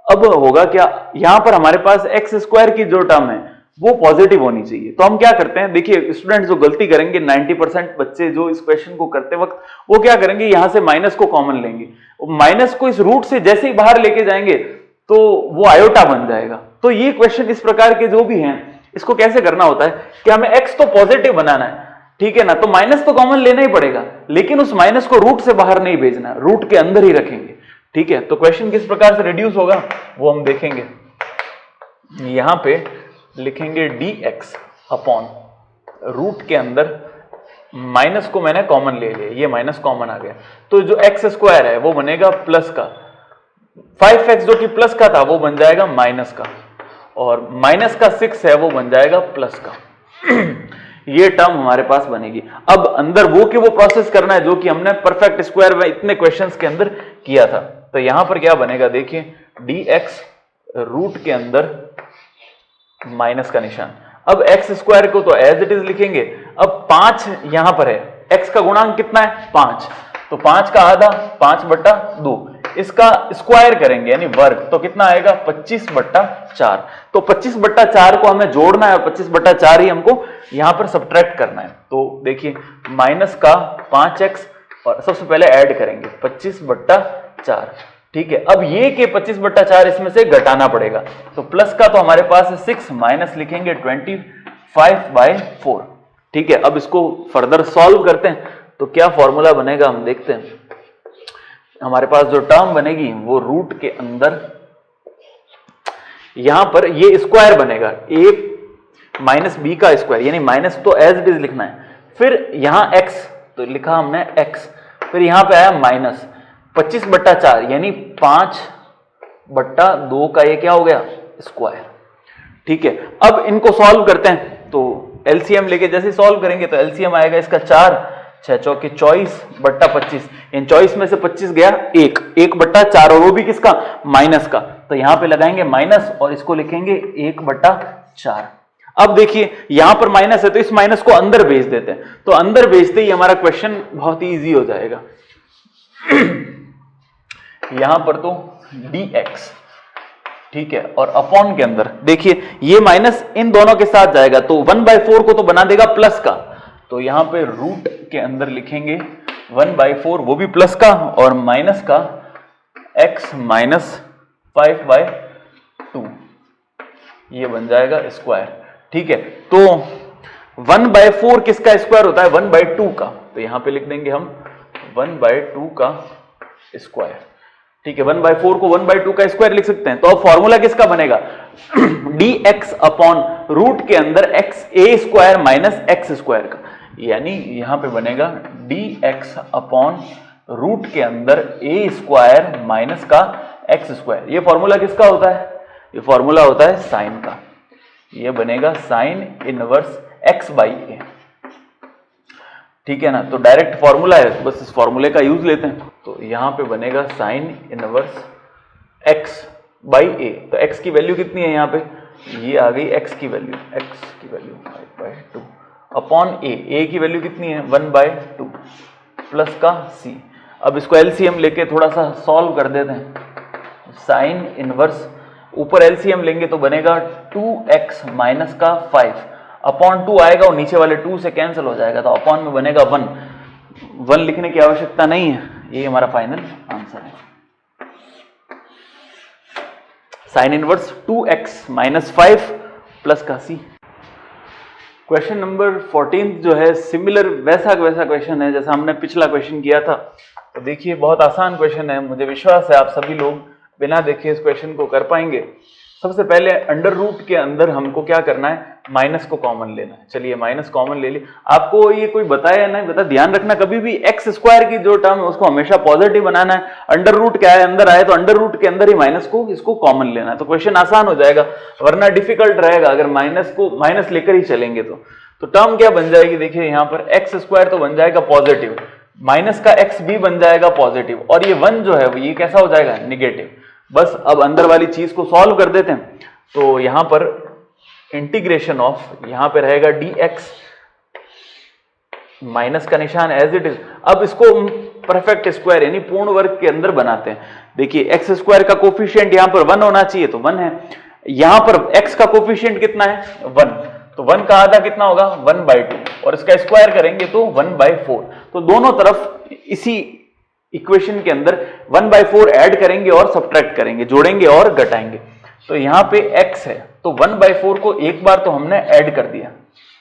अब होगा क्या, यहां पर हमारे पास x² की जो टर्म है वो पॉजिटिव होनी चाहिए। तो हम क्या करते हैं, देखिए स्टूडेंट्स जो गलती करेंगे 90% बच्चे जो इस क्वेश्चन को करते वक्त वो क्या करेंगे, यहां से माइनस को कॉमन लेंगे, माइनस को इस रूट से जैसे ही बाहर लेके जाएंगे तो वो आयोटा बन जाएगा। तो ये क्वेश्चन इस प्रकार के जो भी हैं, इसको कैसे करना होता है कि हमें x तो पॉजिटिव बनाना है, ठीक है ना, तो माइनस तो कॉमन लेना ही पड़ेगा, लेकिन उस माइनस को रूट से बाहर नहीं भेजना, रूट के अंदर ही रखेंगे, ठीक है। तो क्वेश्चन किस प्रकार से रिड्यूस होगा वो हम देखेंगे। यहां पे लिखेंगे dx अपॉन रूट के अंदर माइनस को मैंने कॉमन ले लिया, ये माइनस कॉमन आ गया, तो जो x² है वो बनेगा प्लस का, 5x जो कि प्लस का था वो बन जाएगा माइनस का, और माइनस का 6 है वो बन जाएगा प्लस का। ये टर्म हमारे पास बनेगी। अब अंदर वो प्रोसेस करना है जो कि हमने परफेक्ट स्क्वायर में इतने क्वेश्चंस के अंदर किया था। तो यहां पर क्या बनेगा, देखिए dx रूट के अंदर माइनस का निशान, अब x² को तो एज इट इज लिखेंगे। अब 5 यहां पर है, x का गुणांक कितना है 5, तो 5 का आधा 5/2, इसका स्क्वायर करेंगे यानी वर्ग, तो कितना आएगा 25/4। तो 25/4 को हमें जोड़ना है और 25/4 ही हमको यहां पर सब्ट्रैक्ट करना है। तो देखिए माइनस का 5x और सबसे पहले ऐड करेंगे 25/4, ठीक है। अब ये के 25/4 इसमें से घटाना पड़ेगा, तो प्लस का तो हमारे पास है 6, माइनस लिखेंगे 25/4, ठीक है। अब इसको फर्दर सॉल्व करते हैं, तो क्या फॉर्मूला बनेगा हम देखते हैं। हमारे पास जो टर्म बनेगी वो रूट के अंदर, यहां पर ये स्क्वायर बनेगा a माइनस बी का स्क्वायर, यानी माइनस तो एज इट इज लिखना है, फिर यहां x तो लिखा हमने x, फिर यहां पे आया माइनस 25/4 यानी 5/2 का ये क्या हो गया स्क्वायर, ठीक है। अब इनको सॉल्व करते हैं, तो एलसीएम लेके जैसे सॉल्व करेंगे तो एलसीएम आएगा इसका 4, 6 चौके 24/25, इन 24 में से 25 गया 1/4, और वो भी किसका माइनस का, तो यहां पे लगाएंगे माइनस और इसको लिखेंगे 1/4। अब देखिए यहां पर माइनस है तो इस माइनस को अंदर भेज देते हैं, तो अंदर भेजते ही हमारा क्वेश्चन बहुत ही ईजी हो जाएगा। यहां पर तो dx, ठीक है, और अपॉन के अंदर देखिए ये माइनस इन दोनों के साथ जाएगा तो 1/4 को तो बना देगा प्लस का, तो यहां पे रूट के अंदर लिखेंगे 1/4 वो भी प्लस का, और माइनस का x माइनस 5/2, ये बन जाएगा स्क्वायर, ठीक है। तो 1/4 किसका स्क्वायर होता है 1/2 का, तो यहां पे लिख देंगे हम 1/2 का स्क्वायर, ठीक है। 1/4 को 1/2 का स्क्वायर लिख सकते हैं। तो अब फॉर्मूला किसका बनेगा dx अपॉन रूट के अंदर a² माइनस x² का, यानी यहां पे बनेगा dx अपॉन रूट के अंदर a² माइनस का x²। ये फॉर्मूला किसका होता है, ये फॉर्मूला होता है साइन का, ये बनेगा साइन इनवर्स x/a, ठीक है ना। तो डायरेक्ट फॉर्मूला है, बस इस फॉर्मूले का यूज लेते हैं, तो यहां पे बनेगा साइन इनवर्स x/a, तो x की वैल्यू कितनी है यहां पे, ये आ गई x की वैल्यू 5/2 अपॉन a की वैल्यू कितनी है 1/2 प्लस का c। अब इसको एलसीएम लेके थोड़ा सा सॉल्व कर देते हैं, साइन इनवर्स ऊपर एलसीएम लेंगे तो बनेगा 2x माइनस का 5 अपॉन 2 आएगा और नीचे वाले 2 से कैंसिल हो जाएगा, तो अपॉन में बनेगा 1 लिखने की आवश्यकता नहीं है, ये हमारा फाइनल आंसर है। Sine inverse 2x minus 5 plus का c। क्वेश्चन नंबर 14 जो है सिमिलर वैसा क्वेश्चन है जैसा हमने पिछला क्वेश्चन किया था। तो देखिए बहुत आसान क्वेश्चन है, मुझे विश्वास है आप सभी लोग बिना देखे इस क्वेश्चन को कर पाएंगे। सबसे पहले अंडर रूट के अंदर हमको क्या करना है, माइनस को कॉमन लेना है। चलिए माइनस कॉमन ले ली, आपको ये कोई बताया नहीं बता, ध्यान रखना कभी भी x² की जो टर्म है उसको हमेशा पॉजिटिव बनाना है। अंडर रूट क्या है, अंदर आए तो अंडर रूट के अंदर ही माइनस को इसको कॉमन लेना है, तो क्वेश्चन आसान हो जाएगा, वरना डिफिकल्ट रहेगा अगर माइनस लेकर ही चलेंगे तो टर्म क्या बन जाएगी, देखिए यहाँ पर x² तो बन जाएगा पॉजिटिव, माइनस का x भी बन जाएगा पॉजिटिव, और ये 1 जो है ये कैसा हो जाएगा निगेटिव। बस अब अंदर वाली चीज को सॉल्व कर देते हैं। तो यहां पर इंटीग्रेशन ऑफ, यहां पे रहेगा dx, माइनस का निशान एज इट इज। अब इसको परफेक्ट स्क्वायर यानी पूर्ण वर्ग के अंदर बनाते हैं। देखिए एक्स स्क्वायर का कोफिशिएंट यहां पर 1 होना चाहिए, तो 1 है। यहां पर x का कोफिशिएंट कितना है 1, तो 1 का आधा कितना होगा 1/2, और इसका स्क्वायर करेंगे तो 1/4। तो दोनों तरफ इसी इक्वेशन के अंदर 1/4 ऐड करेंगे और सब्ट्रैक्ट करेंगे, जोड़ेंगे और घटाएंगे। तो यहां पे x है, तो 1/4 को एक बार तो हमने ऐड कर दिया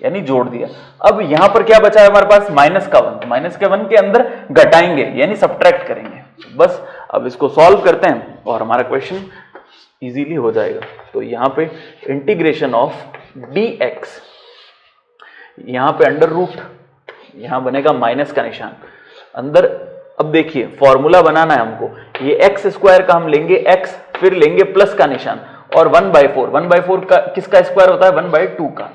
यानी जोड़ दिया। अब यहां पर क्या बचा है हमारे पास माइनस का 1, तो माइनस के 1 के अंदर घटाएंगे यानी सब्ट्रैक्ट करेंगे। बस अब इसको सॉल्व करते हैं और हमारा क्वेश्चन इजीली हो जाएगा। तो यहां पे इंटीग्रेशन ऑफ dx, यहां पे अंडर रूट, यहां बनेगा माइनस का निशान अंदर। अब देखिए फॉर्मूला बनाना है हमको, ये एक्स स्क्वायर का हम लेंगे x, फिर लेंगे प्लस का निशान और 1/4 का किसका स्क्वायर होता है 1/2 का,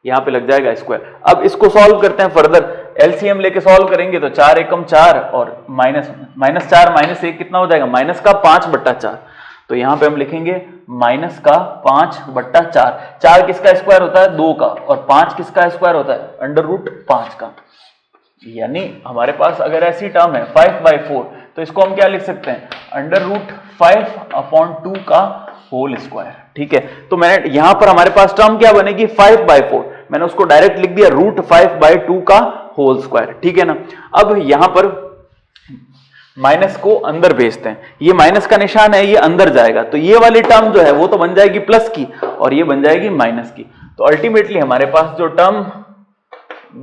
यहां पे लग जाएगा स्क्वायर। अब इसको सॉल्व करते हैं फर्दर, एलसीएम लेके सॉल्व करेंगे तो 4 एकम 4 और -4 -1 कितना हो जाएगा माइनस का 5/4। तो यहां पे हम लिखेंगे माइनस का 5/4। 4 किसका स्क्वायर होता है 2 का, और 5 किसका स्क्वायर होता है अंडर रूट 5 का। यानी हमारे पास अगर ऐसी टर्म है 5/4, तो इसको हम क्या लिख सकते हैं अंडर रूट 5/2 का होल स्क्वायर। ठीक है, तो मैंने यहां पर हमारे पास टर्म क्या बनेगी 5/4, मैंने उसको डायरेक्ट लिख दिया रूट 5/2 का होल स्क्वायर। ठीक है ना। अब यहां पर माइनस को अंदर भेजते हैं, ये माइनस का निशान है ये अंदर जाएगा, तो ये वाली टर्म जो है वो तो बन जाएगी प्लस की और ये बन जाएगी माइनस की। तो अल्टीमेटली हमारे पास जो टर्म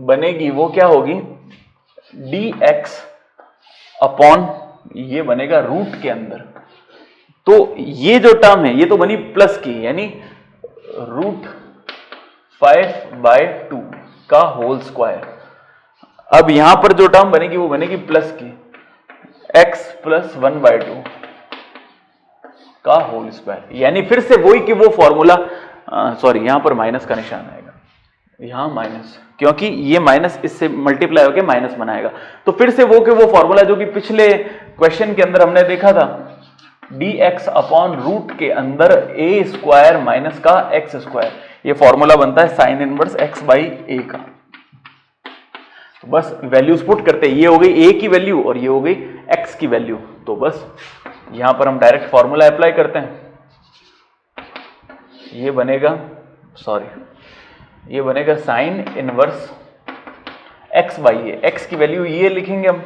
बनेगी वो क्या होगी dx अपॉन, ये बनेगा रूट के अंदर। तो ये जो टर्म है ये तो बनी प्लस की यानी रूट 5/2 का होल स्क्वायर। अब यहां पर जो टर्म बनेगी वो बनेगी प्लस की x + 1/2 का होल स्क्वायर, यानी फिर से वही कि वो फॉर्मूला, सॉरी यहां पर माइनस का निशान आएगा, यहां माइनस, क्योंकि ये माइनस इससे मल्टीप्लाई होकर माइनस बनाएगा। तो फिर से वो कि वो फॉर्मूला जो कि पिछले क्वेश्चन के अंदर हमने देखा था, dx अपॉन रूट के अंदर a² माइनस का x², ये फॉर्मूला बनता है साइन इनवर्स x/a का। तो बस वैल्यूज पुट करते हैं, ये हो गई a की वैल्यू और ये हो गई x की वैल्यू। तो बस यहां पर हम डायरेक्ट फॉर्मूला अप्लाई करते हैं, ये बनेगा ये बनेगा साइन इनवर्स x/a, x की वैल्यू ये लिखेंगे हम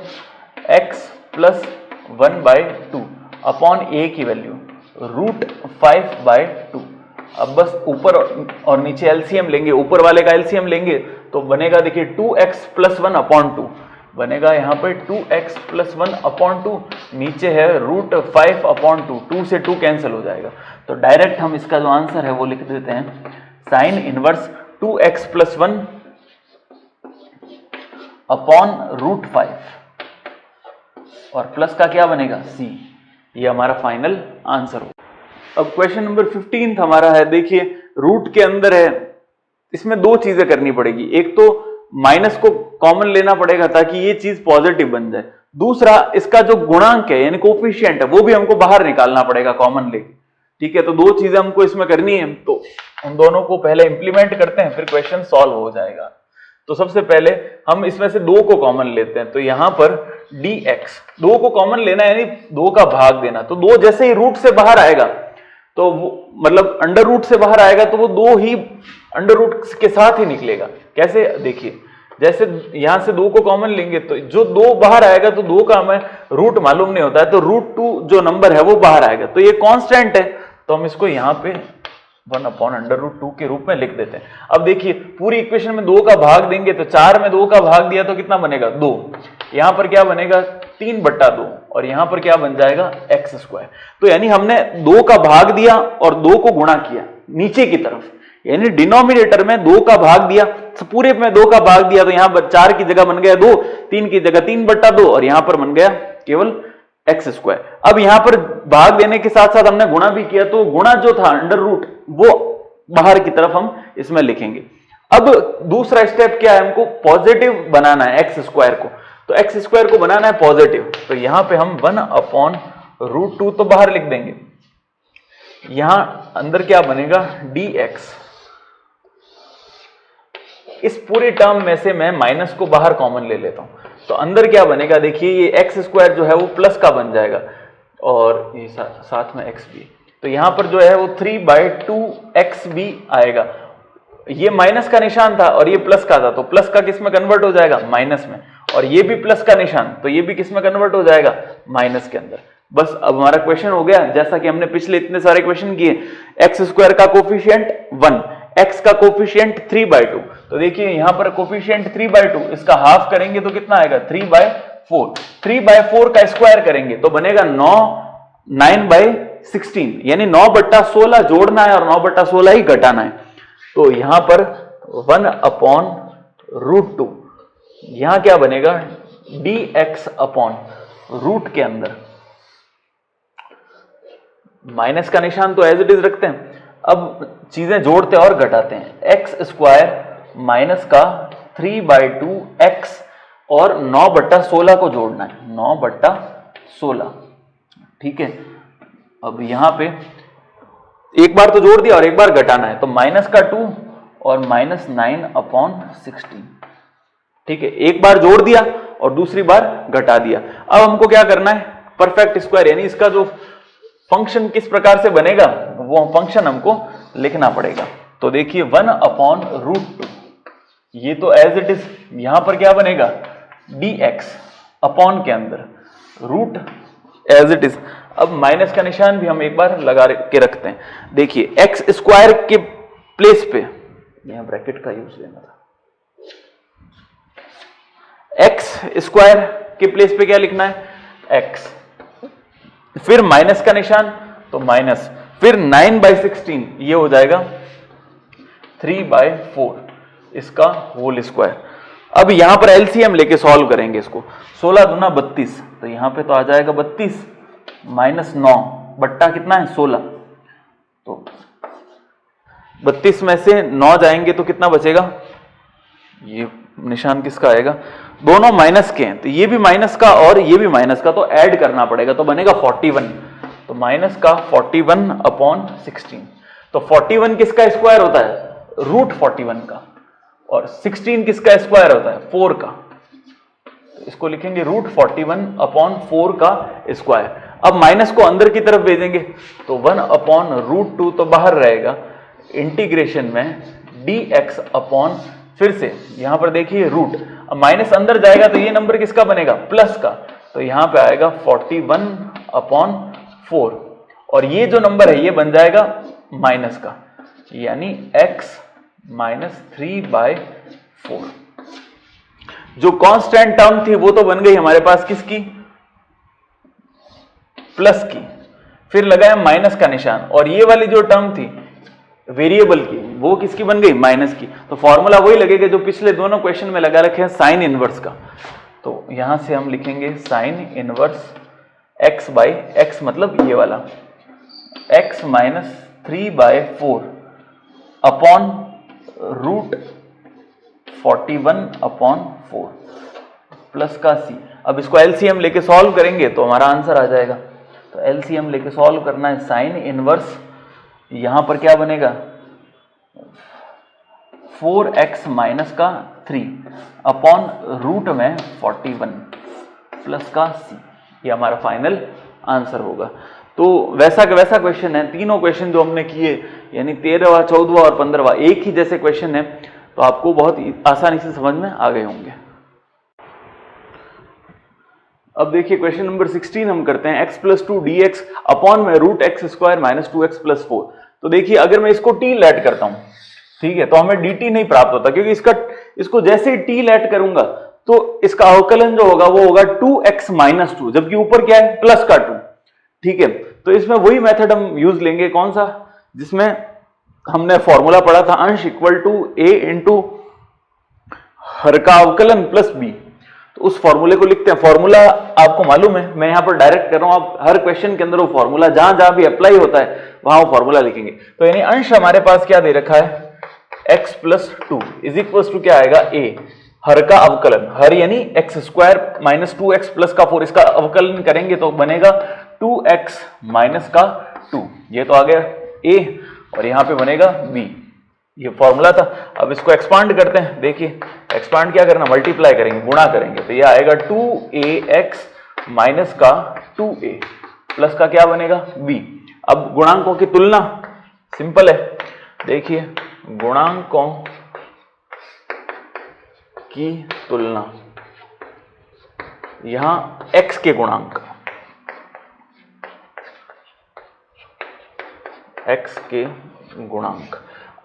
x + 1/2 अपॉन a की वैल्यू रूट 5/2। अब बस ऊपर और नीचे एलसीएम लेंगे, ऊपर वाले का एलसीएम लेंगे तो बनेगा देखिए 2x + 1/2 बनेगा, यहाँ पे 2x + 1/2, नीचे है रूट 5/2, 2 से 2 कैंसिल हो जाएगा। तो डायरेक्ट हम इसका जो आंसर है वो लिख देते हैं sine inverse 2x + 1 upon root 5 और प्लस का क्या बनेगा c, ये हमारा फाइनल आंसर हो। अब क्वेश्चन नंबर 15 हमारा है, देखिए रूट के अंदर है, इसमें दो चीजें करनी पड़ेगी, एक तो माइनस को कॉमन लेना पड़ेगा ताकि ये चीज पॉजिटिव बन जाए, दूसरा इसका जो गुणांक है यानी कोफिशिएंट है वो भी हमको बाहर निकालना पड़ेगा कॉमन लेके। ठीक है, तो दो चीजें हमको इसमें करनी है, तो उन दोनों को पहले इंप्लीमेंट करते हैं फिर क्वेश्चन सॉल्व हो जाएगा। तो सबसे पहले हम इसमें से 2 को कॉमन लेते हैं, तो यहां पर dx 2 को कॉमन लेना यानी 2 का भाग देना, तो 2 जैसे ही रूट से बाहर आएगा तो वो मतलब अंडर रूट से बाहर आएगा तो वो 2 ही अंडर रूट के साथ ही निकलेगा। कैसे देखिए, जैसे यहां से 2 को कॉमन लेंगे तो जो 2 बाहर आएगा तो 2 का हमें रूट मालूम नहीं होता है, तो √2 जो नंबर है वो बाहर आएगा, तो ये कांस्टेंट है, तो हम इसको यहाँ पे 1/√2 के रूप में लिख देते हैं। अब देखिए पूरी इक्वेशन में 2 का भाग देंगे तो 4 में 2 का भाग दिया तो कितना बनेगा 2, यहां पर क्या बनेगा 3/2 और यहां पर क्या बन जाएगा x²। तो यानी हमने 2 का भाग दिया और 2 को गुणा किया नीचे की तरफ, यानी डिनोमिनेटर में 2 का भाग दिया, पूरे में 2 का भाग दिया, तो यहां पर 4 की जगह बन गया 2, 3 की जगह 3/2 और यहां पर बन गया केवल x²। अब यहां पर भाग देने के साथ साथ हमने गुणा भी किया, तो गुणा जो था अंडर रूट वो बाहर की तरफ हम इसमें लिखेंगे। अब दूसरा स्टेप क्या है, हमको पॉजिटिव बनाना है x² को, तो x² को बनाना है पॉजिटिव, तो यहां पे हम 1/√2 तो बाहर लिख देंगे यहां अंदर क्या बनेगा, dx। इस पूरे टर्म में से मैं माइनस को बाहर कॉमन ले लेता हूं, तो अंदर क्या बनेगा, देखिए ये एक्स स्क्वायर जो है वो प्लस का बन जाएगा और ये साथ में एक्स भी, तो यहां पर जो है वो 3/2x भी आएगा। ये माइनस का निशान था और ये प्लस का था, तो प्लस का किस में कन्वर्ट हो जाएगा, माइनस में, और ये भी प्लस का निशान, तो ये भी किस में कन्वर्ट हो जाएगा, माइनस के अंदर। बस अब हमारा क्वेश्चन हो गया, जैसा कि हमने पिछले इतने सारे क्वेश्चन किए। एक्स स्क्वायर का कोफिशिएंट 1, एक्स का कोफिशिएंट 3/2, तो देखिए यहां पर कोफिशिएंट 3/2, इसका हाफ करेंगे तो कितना आएगा, 3/4। 3/4 का स्क्वायर करेंगे तो बनेगा 9/16, यानी 9/16 जोड़ना है और 9/16 ही घटाना है। तो यहां पर 1/√2, यहां क्या बनेगा, dx/रूट के अंदर माइनस का निशान तो एज इट इज रखते हैं। अब चीजें जोड़ते और घटाते हैं, एक्स स्क्वायर माइनस का 3/2x और 9/16 को जोड़ना है, 9/16, ठीक है। अब यहां पे एक बार तो जोड़ दिया और एक बार घटाना है, तो माइनस का 2 और -9/16, ठीक है। एक बार जोड़ दिया और दूसरी बार घटा दिया। अब हमको क्या करना है, परफेक्ट स्क्वायर, यानी इसका जो फंक्शन किस प्रकार से बनेगा वो फंक्शन हमको लिखना पड़ेगा। तो देखिए 1/√2, ये तो एज इट इज, यहां पर क्या बनेगा, dx अपॉन के अंदर रूट एज इट इज। अब माइनस का निशान भी हम एक बार लगा के रखते हैं। देखिए एक्स स्क्वायर के प्लेस पे, यहां ब्रैकेट का यूज लेना था, एक्स स्क्वायर के प्लेस पे क्या लिखना है, x, फिर माइनस का निशान तो माइनस, फिर 9/16, ये हो जाएगा 3/4 इसका होल स्क्वायर। अब यहां पर एलसीएम लेके सॉल्व करेंगे इसको, 16 दूना 32, तो यहां पे तो आ जाएगा 32 -9 बट्टा कितना है 16, तो 32 में से 9 जाएंगे तो कितना बचेगा, ये निशान किसका आएगा, दोनों माइनस के हैं, तो ये भी माइनस का और ये भी माइनस का, तो ऐड करना पड़ेगा, तो बनेगा 41, तो माइनस का 41/16। तो 41 किसका स्क्वायर होता है, √41 का, और 16 किसका स्क्वायर होता है, 4 का, तो इसको लिखेंगे √41/4 का स्क्वायर। अब माइनस को अंदर की तरफ भेजेंगे तो 1/√2 तो बाहर रहेगा, इंटीग्रेशन में dx अपॉन, फिर से यहां पर देखिए रूट, अब माइनस अंदर जाएगा तो ये नंबर किसका बनेगा, प्लस का, तो यहां पे आएगा 41/4, और ये जो नंबर है ये बन जाएगा माइनस का, यानी x -3/4। जो कांस्टेंट टर्म थी वो तो बन गई हमारे पास किसकी, प्लस की, फिर लगाया माइनस का निशान, और ये वाली जो टर्म थी वेरिएबल की वो किसकी बन गई, माइनस की। तो फॉर्मूला वही लगेगा जो पिछले दोनों क्वेश्चन में लगा रखे हैं, साइन इनवर्स का। तो यहां से हम लिखेंगे साइन इनवर्स x/x, मतलब ये वाला x -3/4 अपॉन √41/4 प्लस का c। अब इसको एलसीएम लेके सॉल्व करेंगे तो हमारा आंसर आ जाएगा। तो एलसीएम लेके सॉल्व करना है, साइन इनवर्स, यहां पर क्या बनेगा 4x माइनस का 3 अपॉन रूट में 41 प्लस का c, ये हमारा फाइनल आंसर होगा। तो वैसा का वैसा क्वेश्चन है, तीनों क्वेश्चन जो हमने किए, यानी 13वां 14वां और 15वां एक ही जैसे क्वेश्चन है, तो आपको बहुत आसानी से समझ में आ गए होंगे। अब देखिए क्वेश्चन नंबर 16 हम करते हैं, x + 2 dx अपॉन में √x² - 2x + 4। तो देखिए अगर मैं इसको t लेट करता हूं, ठीक है, तो हमें dt नहीं प्राप्त होता, क्योंकि इसको जैसे ही t लेट करूंगा तो इसका अवकलन जो होगा वो होगा 2x - 2, जबकि ऊपर क्या है प्लस का 2, ठीक है। तो इसमें वही मेथड हम यूज लेंगे, कौन सा, जिसमें हमने फॉर्मूला पढ़ा था, अंश इक्वल टू a इंटू हर का अवकलन प्लस b। तो उस फॉर्मूले को लिखते हैं, फॉर्मूला आपको मालूम है, मैं यहां पर डायरेक्ट कर रहा हूं, आप हर क्वेश्चन के अंदर वो फॉर्मूला जहां जहां भी अप्लाई होता है वहां वो फॉर्मूला लिखेंगे। तो यानी अंश हमारे पास क्या दे रखा है, x + 2 इज इक्वल टू क्या आएगा, a, हर का अवकलन, हर यानी x² - 2x + 4, इसका अवकलन करेंगे तो बनेगा 2x - का 2, ये तो आ गया a और यहाँ पे बनेगा b, ये फॉर्मूला था। अब इसको एक्सपांड करते हैं, देखिए एक्सपांड क्या करना, मल्टीप्लाई करेंगे, गुणा करेंगे, तो ये आएगा 2ax माइनस का 2a प्लस का क्या बनेगा b। अब गुणांकों की तुलना सिंपल है, देखिए गुणांकों की तुलना, यहां x के गुणांक, x के गुणांक,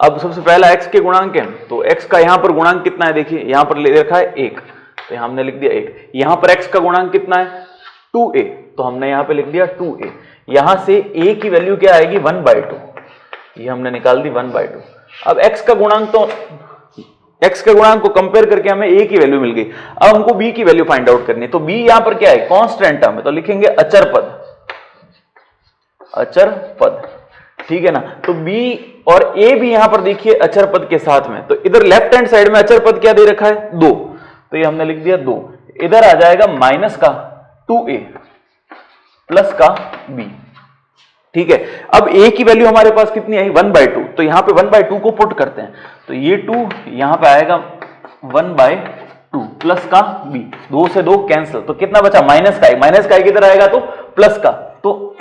अब सबसे पहला x के गुणांक है, तो x का यहां पर गुणांक कितना है, देखिए यहां पर ले रखा है 1, तो यहां हमने लिख दिया 1। यहां पर x का गुणांक कितना है 2a, तो हमने यहां पे लिख दिया 2a। यहां से a की वैल्यू क्या आएगी 1/2, ये हमने निकाल दी 1/2। अब x का गुणांक, तो x के गुणांक को कंपेयर करके हमें a की वैल्यू मिल गई। अब हमको b की वैल्यू फाइंड आउट करनी है, तो b यहां पर क्या है कांस्टेंट टर्म है, तो लिखेंगे अचर पद, अचर पद, ठीक है ना। तो b और a भी यहां पर देखिए अचर पद के साथ में, तो इधर लेफ्ट हैंड साइड में अचर पद क्या दे रखा है 2, तो ये हमने लिख दिया 2। इधर आ जाएगा माइनस का 2a प्लस का b, ठीक है। अब a की वैल्यू हमारे पास कितनी आई 1/2, तो यहां पे 1/2 को पुट करते हैं, तो ये 2 यहां पे आएगा 1/2 प्लस का b, 2 से 2 कैंसिल, तो कितना बचा माइनस का, माइनस का किधर आएगा तो प्लस का, तो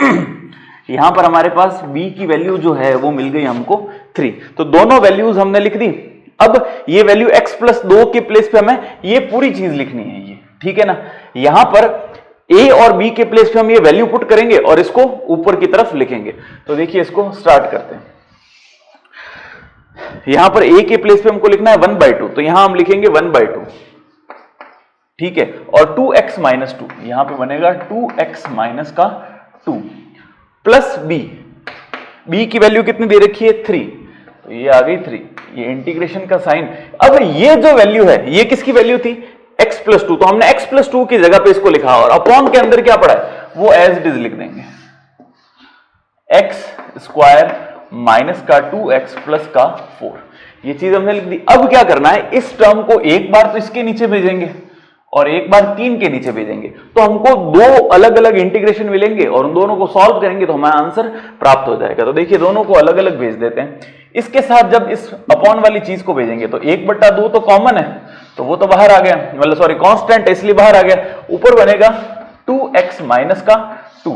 यहां पर हमारे पास b की वैल्यू जो है वो मिल गई हमको 3, तो दोनों वैल्यूज हमने लिख दी। अब ये वैल्यू x प्लस 2 के प्लेस पे हमें ये पूरी चीज लिखनी है, ये ठीक है ना। यहां पर a और b के प्लेस पे हम ये वैल्यू पुट करेंगे और इसको ऊपर की तरफ लिखेंगे, तो देखिए इसको स्टार्ट करते हैं। यहां पर a के प्लेस पे हमको लिखना है 1/2, तो यहां हम लिखेंगे 1/2, ठीक है, और 2x माइनस 2, यहां पे बनेगा 2x माइनस का 2 प्लस b की वैल्यू कितनी दे रखी है 3, तो ये आ गई 3, ये इंटीग्रेशन का साइन। अब ये जो वैल्यू है ये किसकी वैल्यू थी x प्लस 2, तो हमने x प्लस 2 की जगह पे इसको लिखा और अपॉन के अंदर क्या पड़ा है वो एज इट इज लिख देंगे, x स्क्वायर माइनस का 2x प्लस का 4, ये चीज हमने लिख दी। अब क्या करना है, इस टर्म को एक बार तो इसके नीचे भेजेंगे और एक बार 3 के नीचे भेजेंगे, तो हमको दो अलग अलग इंटीग्रेशन मिलेंगे और उन दोनों को सॉल्व करेंगे तो हमारा आंसर प्राप्त हो जाएगा। तो देखिए दोनों को अलग अलग भेज देते हैं, इसके साथ जब इस अपॉन वाली चीज को भेजेंगे तो 1/2 तो कॉमन है, तो वो तो बाहर आ गया, मतलब सॉरी कांस्टेंट है इसलिए बाहर आ गया, ऊपर बनेगा 2x माइनस का 2,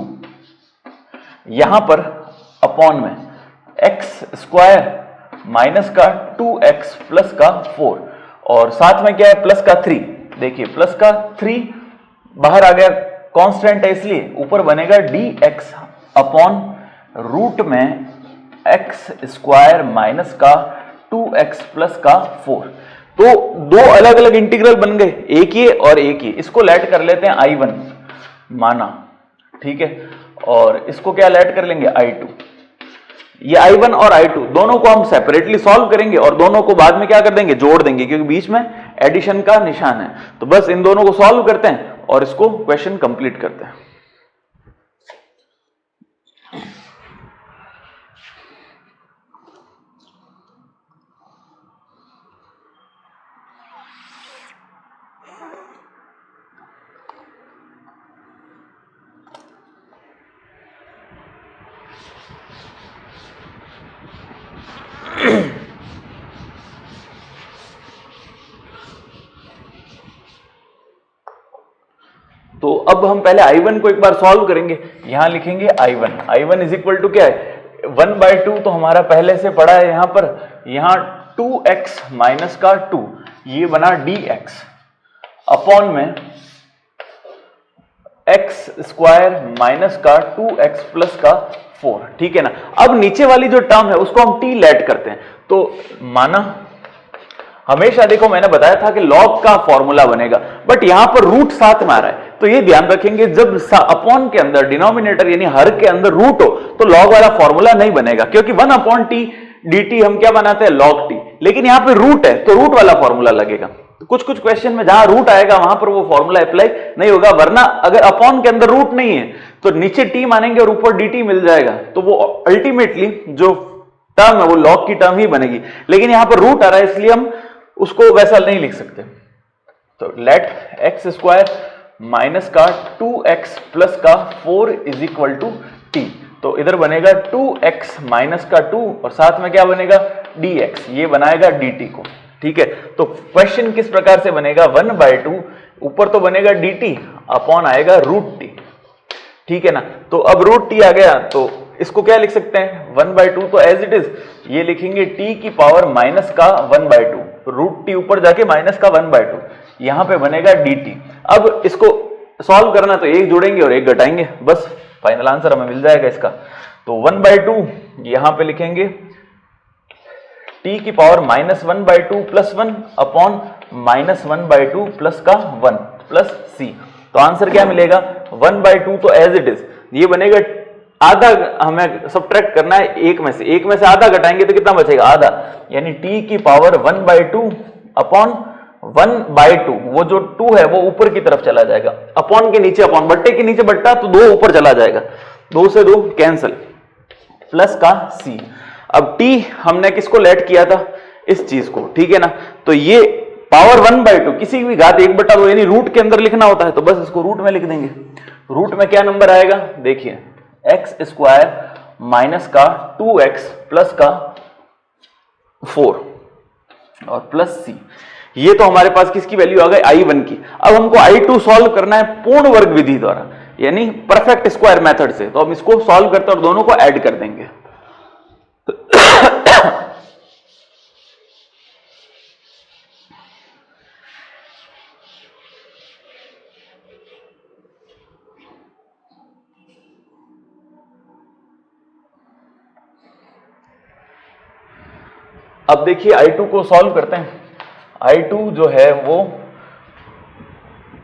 यहां पर अपॉन में x स्क्वायर माइनस का 2x प्लस का 4 और साथ में क्या है प्लस का 3, देखिए प्लस का 3 बाहर आ गया, कांस्टेंट है इसलिए ऊपर बनेगा dx अपॉन रूट में x स्क्वायर माइनस का 2x प्लस का 4। तो दो अलग अलग इंटीग्रल बन गए, एक ये और एक ये, इसको लेट कर लेते हैं I1 माना, ठीक है, और इसको क्या लेट कर लेंगे I2। ये I1 और I2 दोनों को हम सेपरेटली सॉल्व करेंगे और दोनों को बाद में क्या कर देंगे जोड़ देंगे, क्योंकि बीच में एडिशन का निशान है। तो बस इन दोनों को सॉल्व करते हैं और इसको क्वेश्चन कंप्लीट करते हैं। तो अब हम पहले I1 को एक बार सॉल्व करेंगे, यहां लिखेंगे I1 इज इक्वल टू क्या है 1/2, तो हमारा पहले से पड़ा है यहां पर, यहां 2x माइनस का 2 ये बना dx अपॉन में x स्क्वायर माइनस का 2x प्लस का 4, ठीक है ना। अब नीचे वाली जो टर्म है उसको हम t लेट करते हैं, तो माना हमेशा देखो मैंने बताया था कि लॉग का फॉर्मूला बनेगा, बट यहां पर रूट साथ में आ रहा है, तो ये ध्यान रखेंगे जब अपॉन के अंदर डिनोमिनेटर यानी हर के अंदर रूट हो तो लॉग वाला फॉर्मूला नहीं बनेगा, क्योंकि 1/t dt हम क्या बनाते हैं log t, लेकिन यहां पे रूट है तो रूट वाला फॉर्मूला लगेगा। तो कुछ कुछ क्वेश्चन में जहां रूट आएगा वहां पर वो फॉर्मूला अप्लाई नहीं होगा, वरना अगर अपॉन के अंदर रूट नहीं है तो नीचे t मानेंगे और ऊपर dt मिल जाएगा, तो वो अल्टीमेटली जो टर्म है वो लॉग की टर्म ही बनेगी, लेकिन यहां पर रूट आ रहा है इसलिए हम उसको वैसा नहीं लिख सकते। तो लेट x स्क्वायर माइनस का 2x प्लस का 4 इज इक्वल टू t, तो इधर बनेगा 2x माइनस का 2 और साथ में क्या बनेगा dx, ये बनाएगा dt को। ठीक है, तो क्वेश्चन किस प्रकार से बनेगा 1/2 ऊपर तो बनेगा dt अपॉन आएगा √t। ठीक है ना, तो अब √t आ गया तो इसको क्या लिख सकते हैं 1/2, तो एज इट इज ये लिखेंगे t की पावर माइनस का 1/2, √t ऊपर जाके माइनस का 1/2, यहां पे बनेगा dt। अब इसको सॉल्व करना तो एक जोड़ेंगे और एक घटाएंगे, बस फाइनल आंसर हमें मिल जाएगा इसका। तो 1/2 यहां पे लिखेंगे t की power minus 1/2 plus 1 upon minus 1/2 plus का 1 प्लस c। तो आंसर क्या मिलेगा 1/2, तो एज इट इज ये बनेगा आधा, हमें सब्ट्रैक्ट करना है एक में से आधा घटाएंगे तो कितना बचेगा आधा, यानी t की पावर 1/2 अपॉन 1/2, वो जो 2 है वो ऊपर की तरफ चला जाएगा, अपॉन के नीचे अपॉन, बट्टे के नीचे बट्टा तो 2 ऊपर चला जाएगा, 2 से 2 कैंसिल, प्लस का c। अब t हमने किसको लेट किया था इस चीज को, ठीक है ना, तो ये पावर 1/2 किसी भी घात 1/2 यानी रूट के अंदर लिखना होता है, तो बस इसको रूट में लिख देंगे। रूट में क्या नंबर आएगा देखिए x² माइनस का 2x प्लस का 4 और प्लस c। ये तो हमारे पास किसकी वैल्यू आ गई I1 की। अब हमको I2 सॉल्व करना है पूर्ण वर्ग विधि द्वारा, यानी परफेक्ट स्क्वायर मेथड से, तो हम इसको सॉल्व करते हैं और दोनों को ऐड कर देंगे। अब देखिए I2 को सॉल्व करते हैं। I2 जो है वो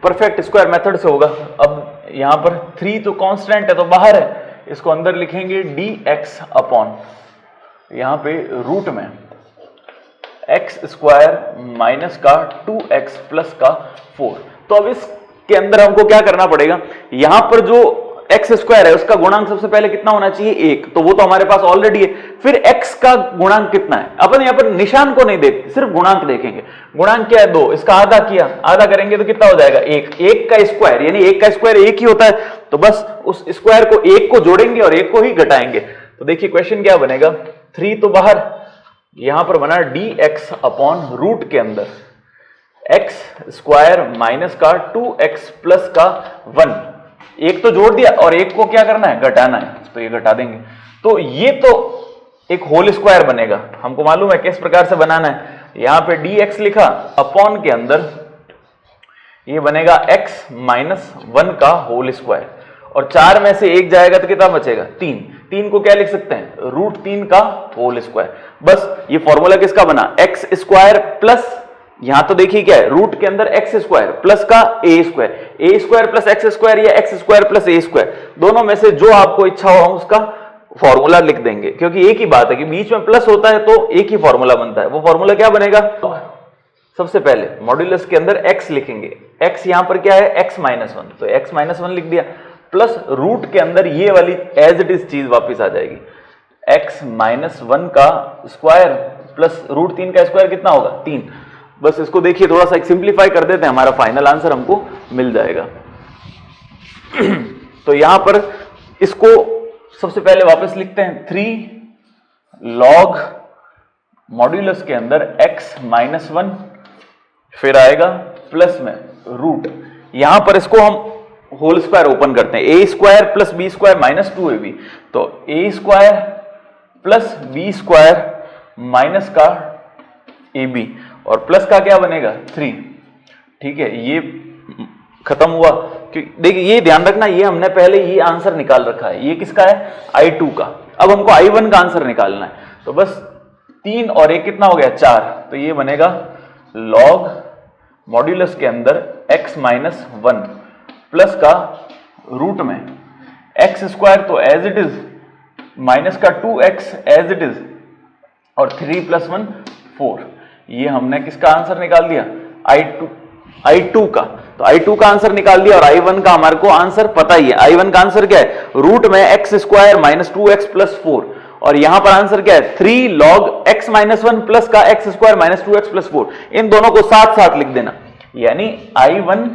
परफेक्ट स्क्वायर मेथड से होगा। अब यहां पर 3 तो कांस्टेंट है तो बाहर है, इसको अंदर लिखेंगे dx अपॉन यहां पे रूट में x² माइनस का 2x प्लस का 4। तो अब इसके अंदर हमको क्या करना पड़ेगा, यहां पर जो x² है उसका गुणांक सबसे पहले कितना होना चाहिए 1, तो वो तो हमारे पास ऑलरेडी है। फिर x का गुणांक कितना है, अपन यहां पर निशान को नहीं देखते, सिर्फ गुणांक देखेंगे। गुणांक क्या है 2, इसका आधा किया, आधा करेंगे तो कितना हो जाएगा 1, 1 का स्क्वायर, यानी 1 का स्क्वायर 1 ही होता है, तो बस उस स्क्वायर को 1 को जोड़ेंगे और 1 को ही घटाएंगे। तो देखिए क्वेश्चन क्या बनेगा, 3 तो बाहर, यहां पर बना dx अपॉन रूट के अंदर x² माइनस का 2x प्लस का 1, एक तो जोड़ दिया और एक को क्या करना है घटाना है, तो ये घटा देंगे। तो ये तो एक होल स्क्वायर बनेगा, हमको मालूम है किस प्रकार से बनाना है। यहां पे dx लिखा, अपॉन के अंदर ये बनेगा x माइनस 1 का होल स्क्वायर, और 4 में से 1 जाएगा तो कितना बचेगा 3। 3 को क्या लिख सकते हैं √3 का होल स्क्वायर। बस ये फॉर्मूला किसका बना, x² प्लस, यहां तो देखिए क्या है रूट के अंदर x² प्लस का a² प्लस x² या x² प्लस a², दोनों में से जो आपको इच्छा हो हम उसका फॉर्मूला लिख देंगे, क्योंकि एक ही बात है कि बीच में प्लस होता है तो एक ही फॉर्मूला बनता है। वो फॉर्मूला क्या बनेगा, सबसे पहले मॉड्यूलस के अंदर x लिखेंगे, x यहां पर क्या है x-1, तो x-1 लिख दिया, प्लस रूट के अंदर ये वाली एज इट इज चीज वापिस आ जाएगी, x-1 का स्क्वायर प्लस √3 का स्क्वायर कितना होगा 3। बस इसको देखिए थोड़ा सा सिंप्लीफाई कर देते हैं, हमारा फाइनल आंसर हमको मिल जाएगा। तो यहां पर इसको सबसे पहले वापस लिखते हैं, 3 log मॉड्यूलस के अंदर x-1, फिर आएगा प्लस में रूट, यहां पर इसको हम होल स्क्वायर ओपन करते हैं, a² plus b² minus 2ab, तो a² प्लस b² माइनस का ab और प्लस का क्या बनेगा 3। ठीक है, ये खत्म हुआ। देखिए ये ध्यान रखना, ये हमने पहले ये आंसर निकाल रखा है, ये किसका है I2 का। अब हमको I1 का आंसर निकालना है, तो बस 3 और 1 कितना हो गया 4, तो ये बनेगा log मॉड्यूलस के अंदर x-1 प्लस का रूट में x² तो एज इट इज माइनस का 2x एज इट इज और 3 + 1 4। ये हमने किसका आंसर निकाल दिया I2 का, तो I2 का आंसर निकाल दिया। और I1 का हमारे को आंसर पता ही है, I1 का आंसर क्या है रूट में x² माइनस 2x प्लस 4, और यहां पर आंसर क्या है 3 log x-1 प्लस का x² माइनस 2x प्लस 4। इन दोनों को साथ साथ लिख देना, यानी I1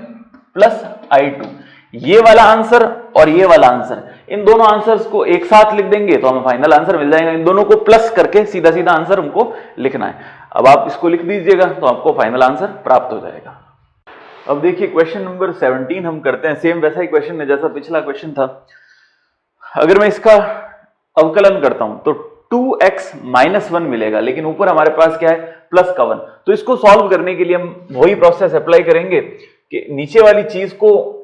प्लस I2, ये वाला आंसर और ये वाला आंसर, इन दोनों आंसर्स को एक साथ लिख देंगे तो हमें फाइनल आंसर मिल जाएगा। इन दोनों को प्लस करके सीधा सीधा आंसर हमको लिखना है। अब आप इसको लिख दीजिएगा तो आपको फाइनल आंसर प्राप्त हो जाएगा। अब देखिए क्वेश्चन नंबर 17 हम करते हैं। सेम वैसा ही क्वेश्चन है जैसा पिछला क्वेश्चन था। अगर मैं इसका अवकलन करता हूं तो 2x - 1 मिलेगा, लेकिन ऊपर हमारे पास क्या है प्लस का 1। तो इसको सॉल्व करने के लिए हम वही प्रोसेस अप्लाई करेंगे कि नीचे वाली चीज को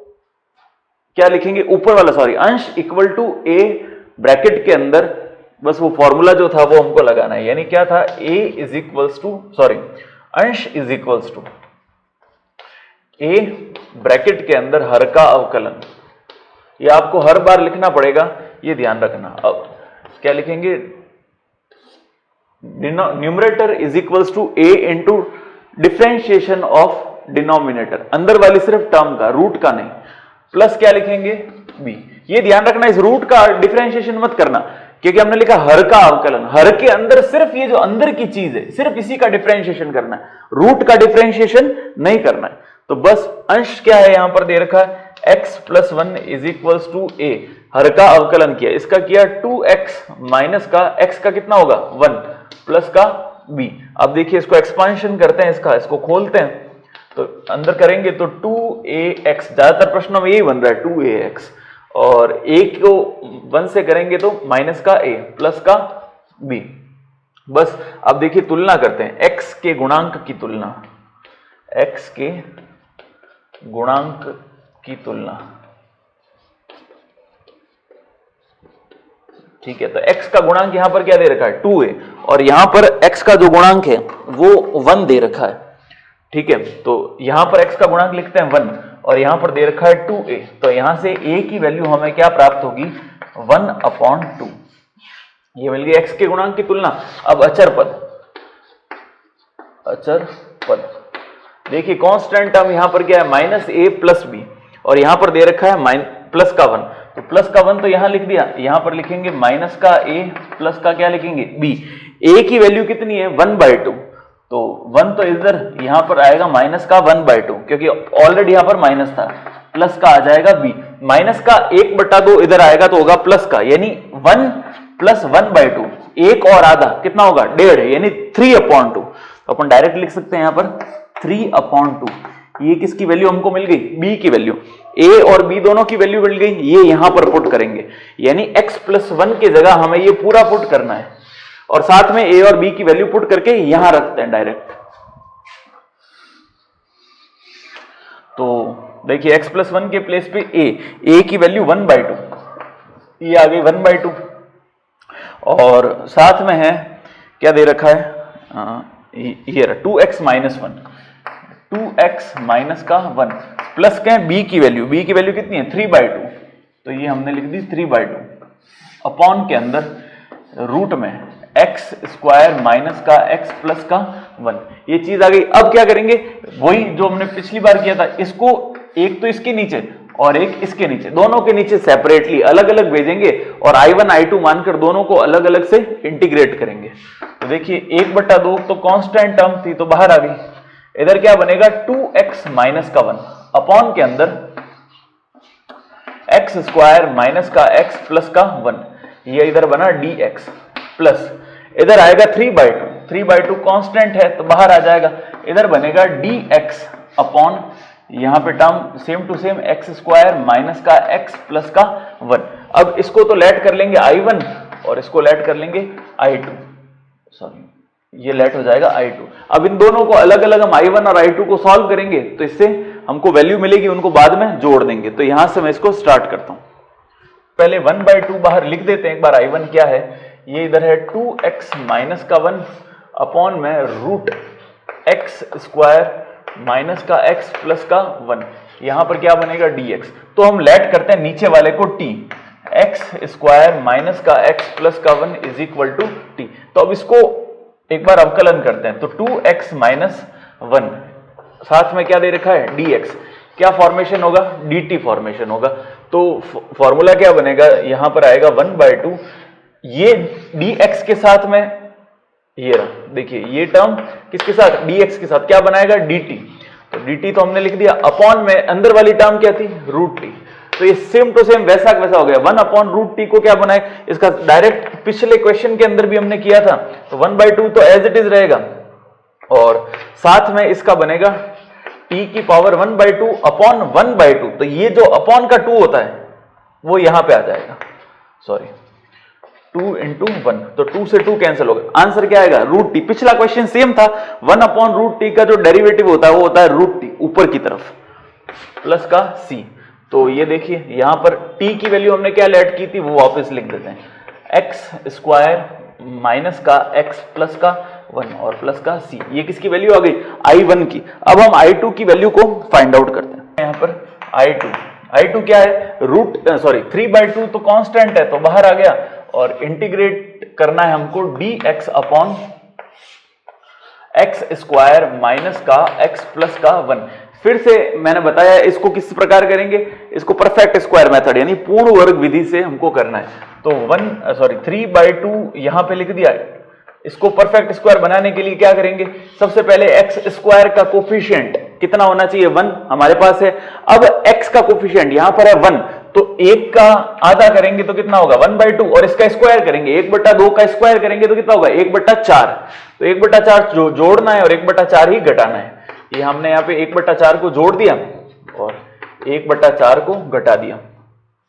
क्या लिखेंगे, ऊपर वाला सॉरी अंश इक्वल टू a ब्रैकेट के अंदर बस वो फॉर्मूला जो था वो हमको लगाना है। यानी क्या था, अंश is equals to a bracket के अंदर हर का अवकलन। ये आपको हर बार लिखना पड़ेगा, ये ध्यान रखना। अब क्या लिखेंगे, numerator is equals to a into differentiation of denominator, अंदर वाली सिर्फ टर्म का, रूट का नहीं, प्लस क्या लिखेंगे b। ये ध्यान रखना, इस रूट का डिफरेंशिएशन मत करना, क्योंकि हमने लिखा हर का अवकलन, हर के अंदर सिर्फ ये जो अंदर की चीज है सिर्फ इसी का डिफरेंशिएशन करना है, रूट का डिफरेंशिएशन नहीं करना है। तो बस अंश क्या है यहां पर दे रखा है x + 1 is equals to a, हर का अवकलन किया, इसका किया 2x माइनस का x का कितना होगा 1 प्लस का b। अब देखिए इसको एक्सपांशन करते हैं, इसको खोलते हैं, तो अंदर करेंगे तो 2ax, ज्यादातर प्रश्नों में यही बन रहा है 2ax, और a को 1 से करेंगे तो माइनस का a प्लस का b। बस अब देखिए तुलना करते हैं, x के गुणांक की तुलना, x के गुणांक की तुलना, ठीक है। तो x का गुणांक यहां पर क्या दे रखा है 2a, और यहां पर x का जो गुणांक है वो 1 दे रखा है, ठीक है। तो यहां पर x का गुणांक लिखते हैं 1 और यहां पर दे रखा है 2a, तो यहां से a की वैल्यू हमें क्या प्राप्त होगी 1/2। ये मिल गई x के गुणांक की तुलना। अब अचर पद देखिए, कांस्टेंट टर्म यहां पर क्या है -a + b, और यहां पर दे रखा है प्लस का 1, तो प्लस का 1 तो यहां लिख दिया, यहां पर लिखेंगे माइनस का a प्लस का क्या लिखेंगे b। a की वैल्यू कितनी है 1/2, तो 1 तो इधर यहां पर आएगा माइनस का 1/2, क्योंकि ऑलरेडी यहां पर माइनस था, प्लस का आ जाएगा b, माइनस का 1/2 इधर आएगा तो होगा प्लस का, यानी 1 + 1/2, एक और आधा कितना होगा 1.5, यानी 3/2। तो अपन डायरेक्ट लिख सकते हैं यहां पर 3/2। ये किसकी वैल्यू हमको मिल गई, b की वैल्यू, a और b दोनों की वैल्यू मिल गई, ये यहां पर पुट करेंगे, यानी x + 1 की जगह हमें ये पूरा पुट करना है, और साथ में a और b की वैल्यू पुट करके यहां रखते हैं डायरेक्ट। तो देखिए x + 1 के प्लेस पे a की वैल्यू 1/2, ये आ गई 1/2, और साथ में है क्या दे रखा है, ये 2x - 1, 2x माइनस का 1 प्लस क्या है b की वैल्यू, b की वैल्यू कितनी है 3/2, तो ये हमने लिख दी 3/2 अपॉन के अंदर रूट में x² माइनस का x प्लस का 1, ये चीज आ गई। अब क्या करेंगे, वही जो हमने पिछली बार किया था, इसको एक तो इसके नीचे और एक इसके नीचे, दोनों के नीचे सेपरेटली अलग अलग भेजेंगे और I1 I2 मानकर दोनों को अलग अलग से इंटीग्रेट करेंगे। तो देखिए 1/2 तो कांस्टेंट टर्म थी तो बाहर आ गई, इधर क्या बनेगा 2x माइनस का 1 अपॉन के अंदर x² माइनस का x प्लस का 1, ये इधर बना dx, प्लस इधर आएगा 3/2 कांस्टेंट है तो बाहर आ जाएगा, इधर बनेगा dx अपॉन, यहां पे term same to same x² minus का x प्लस का 1। अब इसको तो लेट कर लेंगे I1 और इसको लेट कर लेंगे I2, सॉरी ये लेट हो जाएगा I2। अब इन दोनों को अलग अलग हम I1 और I2 को सॉल्व करेंगे तो इससे हमको वैल्यू मिलेगी, उनको बाद में जोड़ देंगे। तो यहां से मैं इसको स्टार्ट करता हूं, पहले 1/2 बाहर लिख देते हैं एक बार। I1 क्या है, ये इधर है 2x माइनस का 1 अपॉन में रूट x² माइनस का x प्लस का 1, यहां पर क्या बनेगा dx। तो हम लेट करते हैं नीचे वाले को t, x² माइनस का x प्लस का 1 इज इक्वल टू t। तो अब इसको एक बार अवकलन करते हैं, तो 2x माइनस 1 साथ में क्या दे रखा है dx, क्या फॉर्मेशन होगा dt फॉर्मेशन होगा। तो फॉर्मूला क्या बनेगा, यहां पर आएगा 1/2, ये dx के साथ में ये रहा, देखिए ये टर्म किसके साथ dx के साथ क्या बनाएगा dt, तो dt तो हमने लिख दिया अपॉन में अंदर वाली टर्म क्या थी √t, तो ये सेम टू सेम वैसा वैसा हो गया। 1/√t को क्या बनाए, इसका डायरेक्ट पिछले क्वेश्चन के अंदर भी हमने किया था, तो 1/2 तो एज इट इज रहेगा, और साथ में इसका बनेगा t की पावर 1/2 अपॉन 1/2। तो ये जो अपॉन का 2 होता है वो यहां पे आ जाएगा, सॉरी 2 into 1, तो 2 से 2 कैंसिल हो गया। आंसर क्या आएगा, √t। पिछला क्वेश्चन सेम था, 1/√t का जो डेरिवेटिव होता है वो होता है √t ऊपर की तरफ प्लस का c। तो ये देखिए यहां पर t की वैल्यू हमने क्या लेट की थी वो वापस लिख देते हैं, x² माइनस का x प्लस का 1 और प्लस का c। ये किसकी वैल्यू आ गई, I1 की। अब हम I2 की वैल्यू को फाइंड आउट करते हैं। यहां पर I2 क्या है, 3/2 तो कांस्टेंट है तो बाहर आ गया, और इंटीग्रेट करना है हमको dx अपॉन x² माइनस का x प्लस का 1। फिर से मैंने बताया इसको किस प्रकार करेंगे, इसको परफेक्ट स्क्वायर मेथड यानी पूर्ण वर्ग विधि से हमको करना है। तो 3/2 यहां पे लिख दिया। इसको परफेक्ट स्क्वायर बनाने के लिए क्या करेंगे, सबसे पहले x² का कोफिशिएंट कितना होना चाहिए, 1 हमारे पास है। अब x का कोफिशिएंट यहां पर है 1, तो 1 का आधा करेंगे तो कितना होगा 1/2, और इसका स्क्वायर करेंगे 1/2 का स्क्वायर करेंगे तो कितना होगा 1/4। तो 1/4 जो जोड़ना है और 1/4 ही घटाना है। ये हमने यहाँ पे 1/4 को जोड़ दिया और 1/4 को घटा दिया,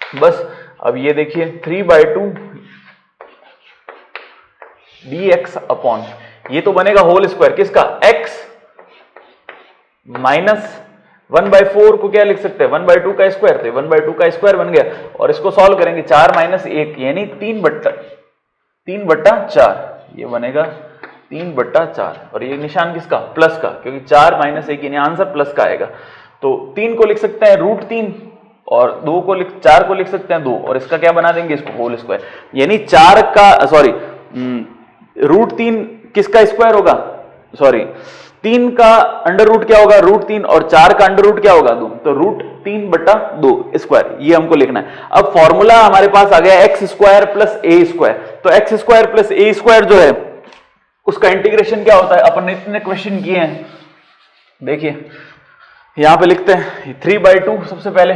बस। अब ये देखिए 3/2 dx अपॉन, ये तो बनेगा होल स्क्वायर किसका, x माइनस 1/4 को क्या लिख सकते हैं 1/2 का स्क्वायर, तो 1/2 का स्क्वायर बन गया। और इसको सॉल्व करेंगे 4 - 1 यानी 3/4, ये बनेगा 3/4, और ये निशान किसका, प्लस का, क्योंकि 4 - 1 यानी आंसर प्लस का आएगा। तो 3 को लिख सकते हैं √3 और 4 को लिख सकते हैं 2, और इसका क्या बना देंगे, इसको होल स्क्वायर, यानी 4 का √3 किसका स्क्वायर होगा, 3 का अंडर रूट क्या होगा √3, और 4 का अंडर रूट क्या होगा 2, तो √3/2 स्क्वायर, ये हमको लिखना है। अब फॉर्मूला हमारे पास आ गया x² प्लस a²। तो x² प्लस a² जो है उसका इंटीग्रेशन क्या होता है, अपन ने इतने क्वेश्चन किए हैं। देखिए यहां पे लिखते हैं 3/2 सबसे पहले।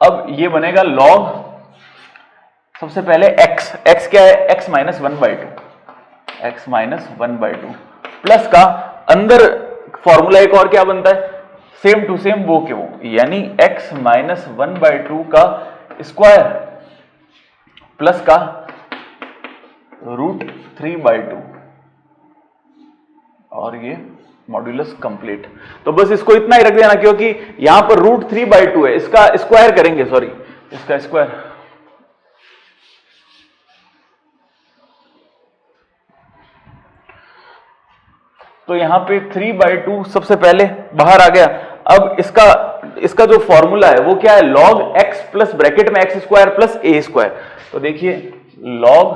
अब ये बनेगा लॉग, सबसे पहले x क्या है, x - 1/2 प्लस का अंदर फॉर्मूला एक और क्या बनता है, सेम टू सेम वो के वो, यानी x - 1/2 का स्क्वायर प्लस का √3/2, और ये मॉड्यूलस कंप्लीट। तो बस इसको इतना ही रख देना, क्योंकि यहां पर √3/2 है, इसका स्क्वायर करेंगे, इसका स्क्वायर, तो यहां पे 3/2 सबसे पहले बाहर आ गया। अब इसका जो फॉर्मूला है वो क्या है, log x प्लस ब्रैकेट में x² प्लस a²। तो देखिए log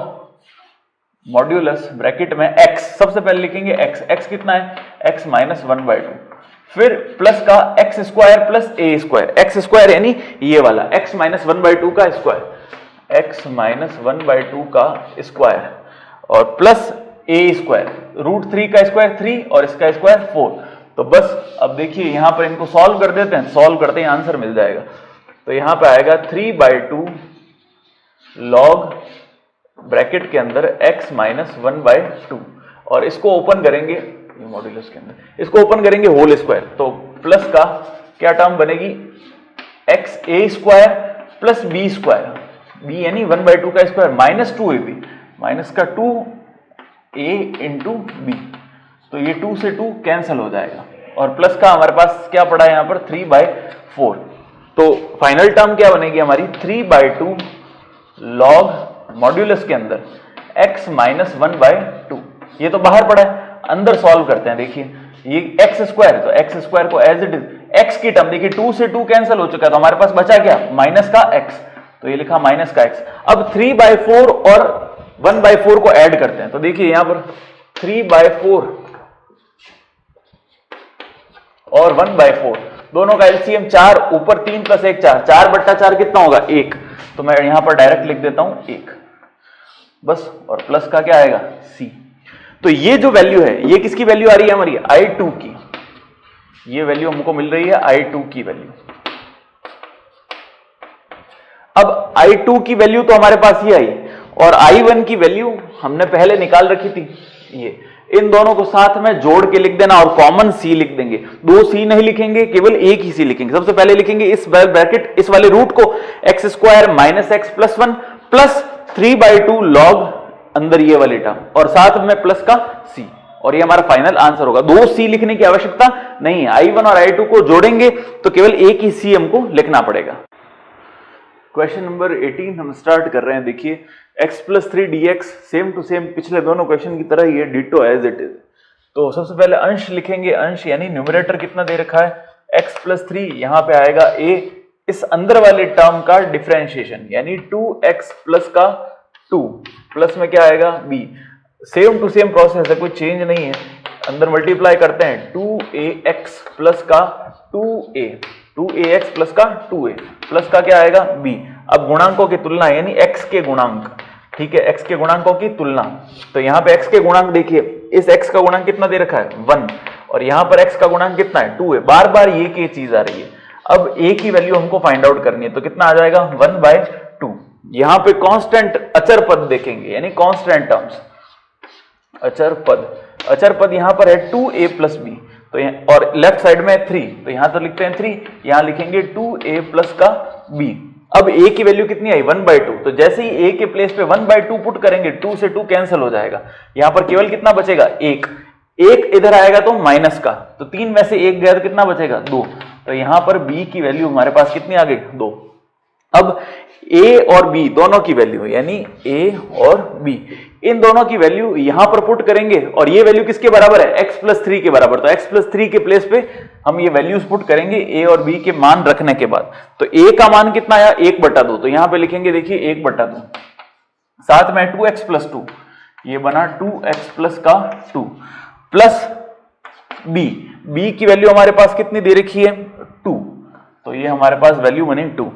मॉड्यूलस ब्रैकेट में x, सबसे पहले लिखेंगे x कितना है, x - 1/2, फिर प्लस का x² प्लस a², x² यानी ये वाला x - 1/2 का स्क्वायर, x - 1/2 का स्क्वायर, और प्लस a², √3 का स्क्वायर 3 और इसका स्क्वायर 4। तो बस अब देखिए यहां पर इनको सॉल्व कर देते हैं, सॉल्व करते ही आंसर मिल जाएगा। तो यहां पे आएगा 3/2 log ब्रैकेट के अंदर x - 1/2, और इसको ओपन करेंगे मॉड्यूलस के अंदर, इसको ओपन करेंगे होल स्क्वायर, तो प्लस का क्या टर्म बनेगी, xa² प्लस b² यानी 1/2 का स्क्वायर माइनस 2ab, माइनस का 2a इंटू बी, तो ये 2 से 2 कैंसिल हो जाएगा, और प्लस का हमारे पास क्या पड़ा है यहां पर 3/4। तो फाइनल टर्म क्या बनेगी हमारी 3/2 log मॉड्यूलस के अंदर x - 1/2। ये तो बाहर पड़ा है, अंदर सॉल्व करते हैं। देखिए ये x², तो x² को एज इट इज, x की टर्म देखिए 2 से 2 कैंसिल हो चुका है, तो हमारे पास बचा क्या, माइनस का x, तो ये लिखा माइनस का x। अब 3/4 और 1/4 को ऐड करते हैं, तो देखिए यहां पर 3/4 और 1/4 दोनों का एलसीएम 4, ऊपर 3 + 1 4, 4/4 कितना होगा 1, तो मैं यहां पर डायरेक्ट लिख देता हूं 1, बस, और प्लस का क्या आएगा c। तो ये जो वैल्यू है ये किसकी वैल्यू आ रही है हमारी, I2 की, ये वैल्यू हमको मिल रही है I2 की वैल्यू। अब I2 की वैल्यू तो हमारे पास ही आई और I1 की वैल्यू हमने पहले निकाल रखी थी। ये इन दोनों को साथ में जोड़ के लिख देना और कॉमन C लिख देंगे। दो C नहीं लिखेंगे, केवल एक ही C लिखेंगे। सबसे पहले लिखेंगे इस ब्रैकेट, इस वाले रूट को x square minus x plus 1 plus 3/2 log अंदर ये वाली टर्म और साथ में प्लस का C, और ये हमारा फाइनल आंसर होगा। दो C लिखने की आवश्यकता नहीं है, I1 और I2 को जोड़ेंगे तो केवल एक ही C हमको लिखना पड़ेगा। क्वेश्चन नंबर 18 हम स्टार्ट कर रहे हैं। देखिए x plus 3 dx same to same पिछले दोनों क्वेश्चन की तरह ही है, डिटो एज इट इज। तो सबसे पहले अंश लिखेंगे, अंश यानी न्यूमरेटर कितना दे रखा है x प्लस 3, यहाँ पे आएगा a, इस अंदर वाले टर्म का डिफरेंशिएशन यानी 2x प्लस का 2 प्लस में क्या आएगा b। Same to same process है, कोई चेंज नहीं है। अंदर मल्टीप्लाई करते हैं 2ax प्लस का 2a, 2ax प्लस का 2a प्लस का क्या आएगा b। अब गुणांकों की तुलना यानी x के गुणांक, ठीक है, x के गुणांकों की तुलना। तो यहाँ पे x के गुणांक देखिए, इस x का गुणांक कितना दे रखा है 1 और यहाँ पर x का गुणांक कितना है 2 है। बार बार ये की चीज आ रही है। अब a की वैल्यू हमको फाइंड आउट करनी है, तो कितना आ जाएगा 1/2। यहाँ पे कांस्टेंट अचर पद देखेंगे यानी कांस्टेंट टर्म्स, अचर पद, अचर पद यहाँ पर है 2a प्लस b, तो यहाँ और लेफ्ट साइड में 3, तो यहाँ तो लिखते हैं 3, यहाँ लिखेंगे 2a प्लस का b। अब a की वैल्यू कितनी आई 1/2, तो जैसे ही a के प्लेस पे 1/2 पुट करेंगे 2 से 2 कैंसिल हो जाएगा, यहाँ पर केवल कितना बचेगा 1, 1 इधर आएगा तो माइनस का, तो 3 में से 1 गया तो कितना बचेगा 2, तो यहाँ पर b की वैल्यू हमारे पास कितनी आ गई 2। अब a और b दोनों की वैल्यू यानी a और b, इन दोनों की वैल्यू यहां पर पुट करेंगे और ये वैल्यू किसके बराबर है x प्लस 3 के बराबर, तो x प्लस 3 के प्लेस पे हम ये वैल्यूज पुट करेंगे a और b के मान रखने के बाद। तो a का मान कितना आया 1/2, तो यहां पे लिखेंगे देखिए 1/2, साथ में 2x प्लस 2, ये बना 2x प्लस का 2 प्लस b की वैल्यू हमारे पास कितनी दे रखी है 2, तो ये हमारे पास वैल्यू बनी 2,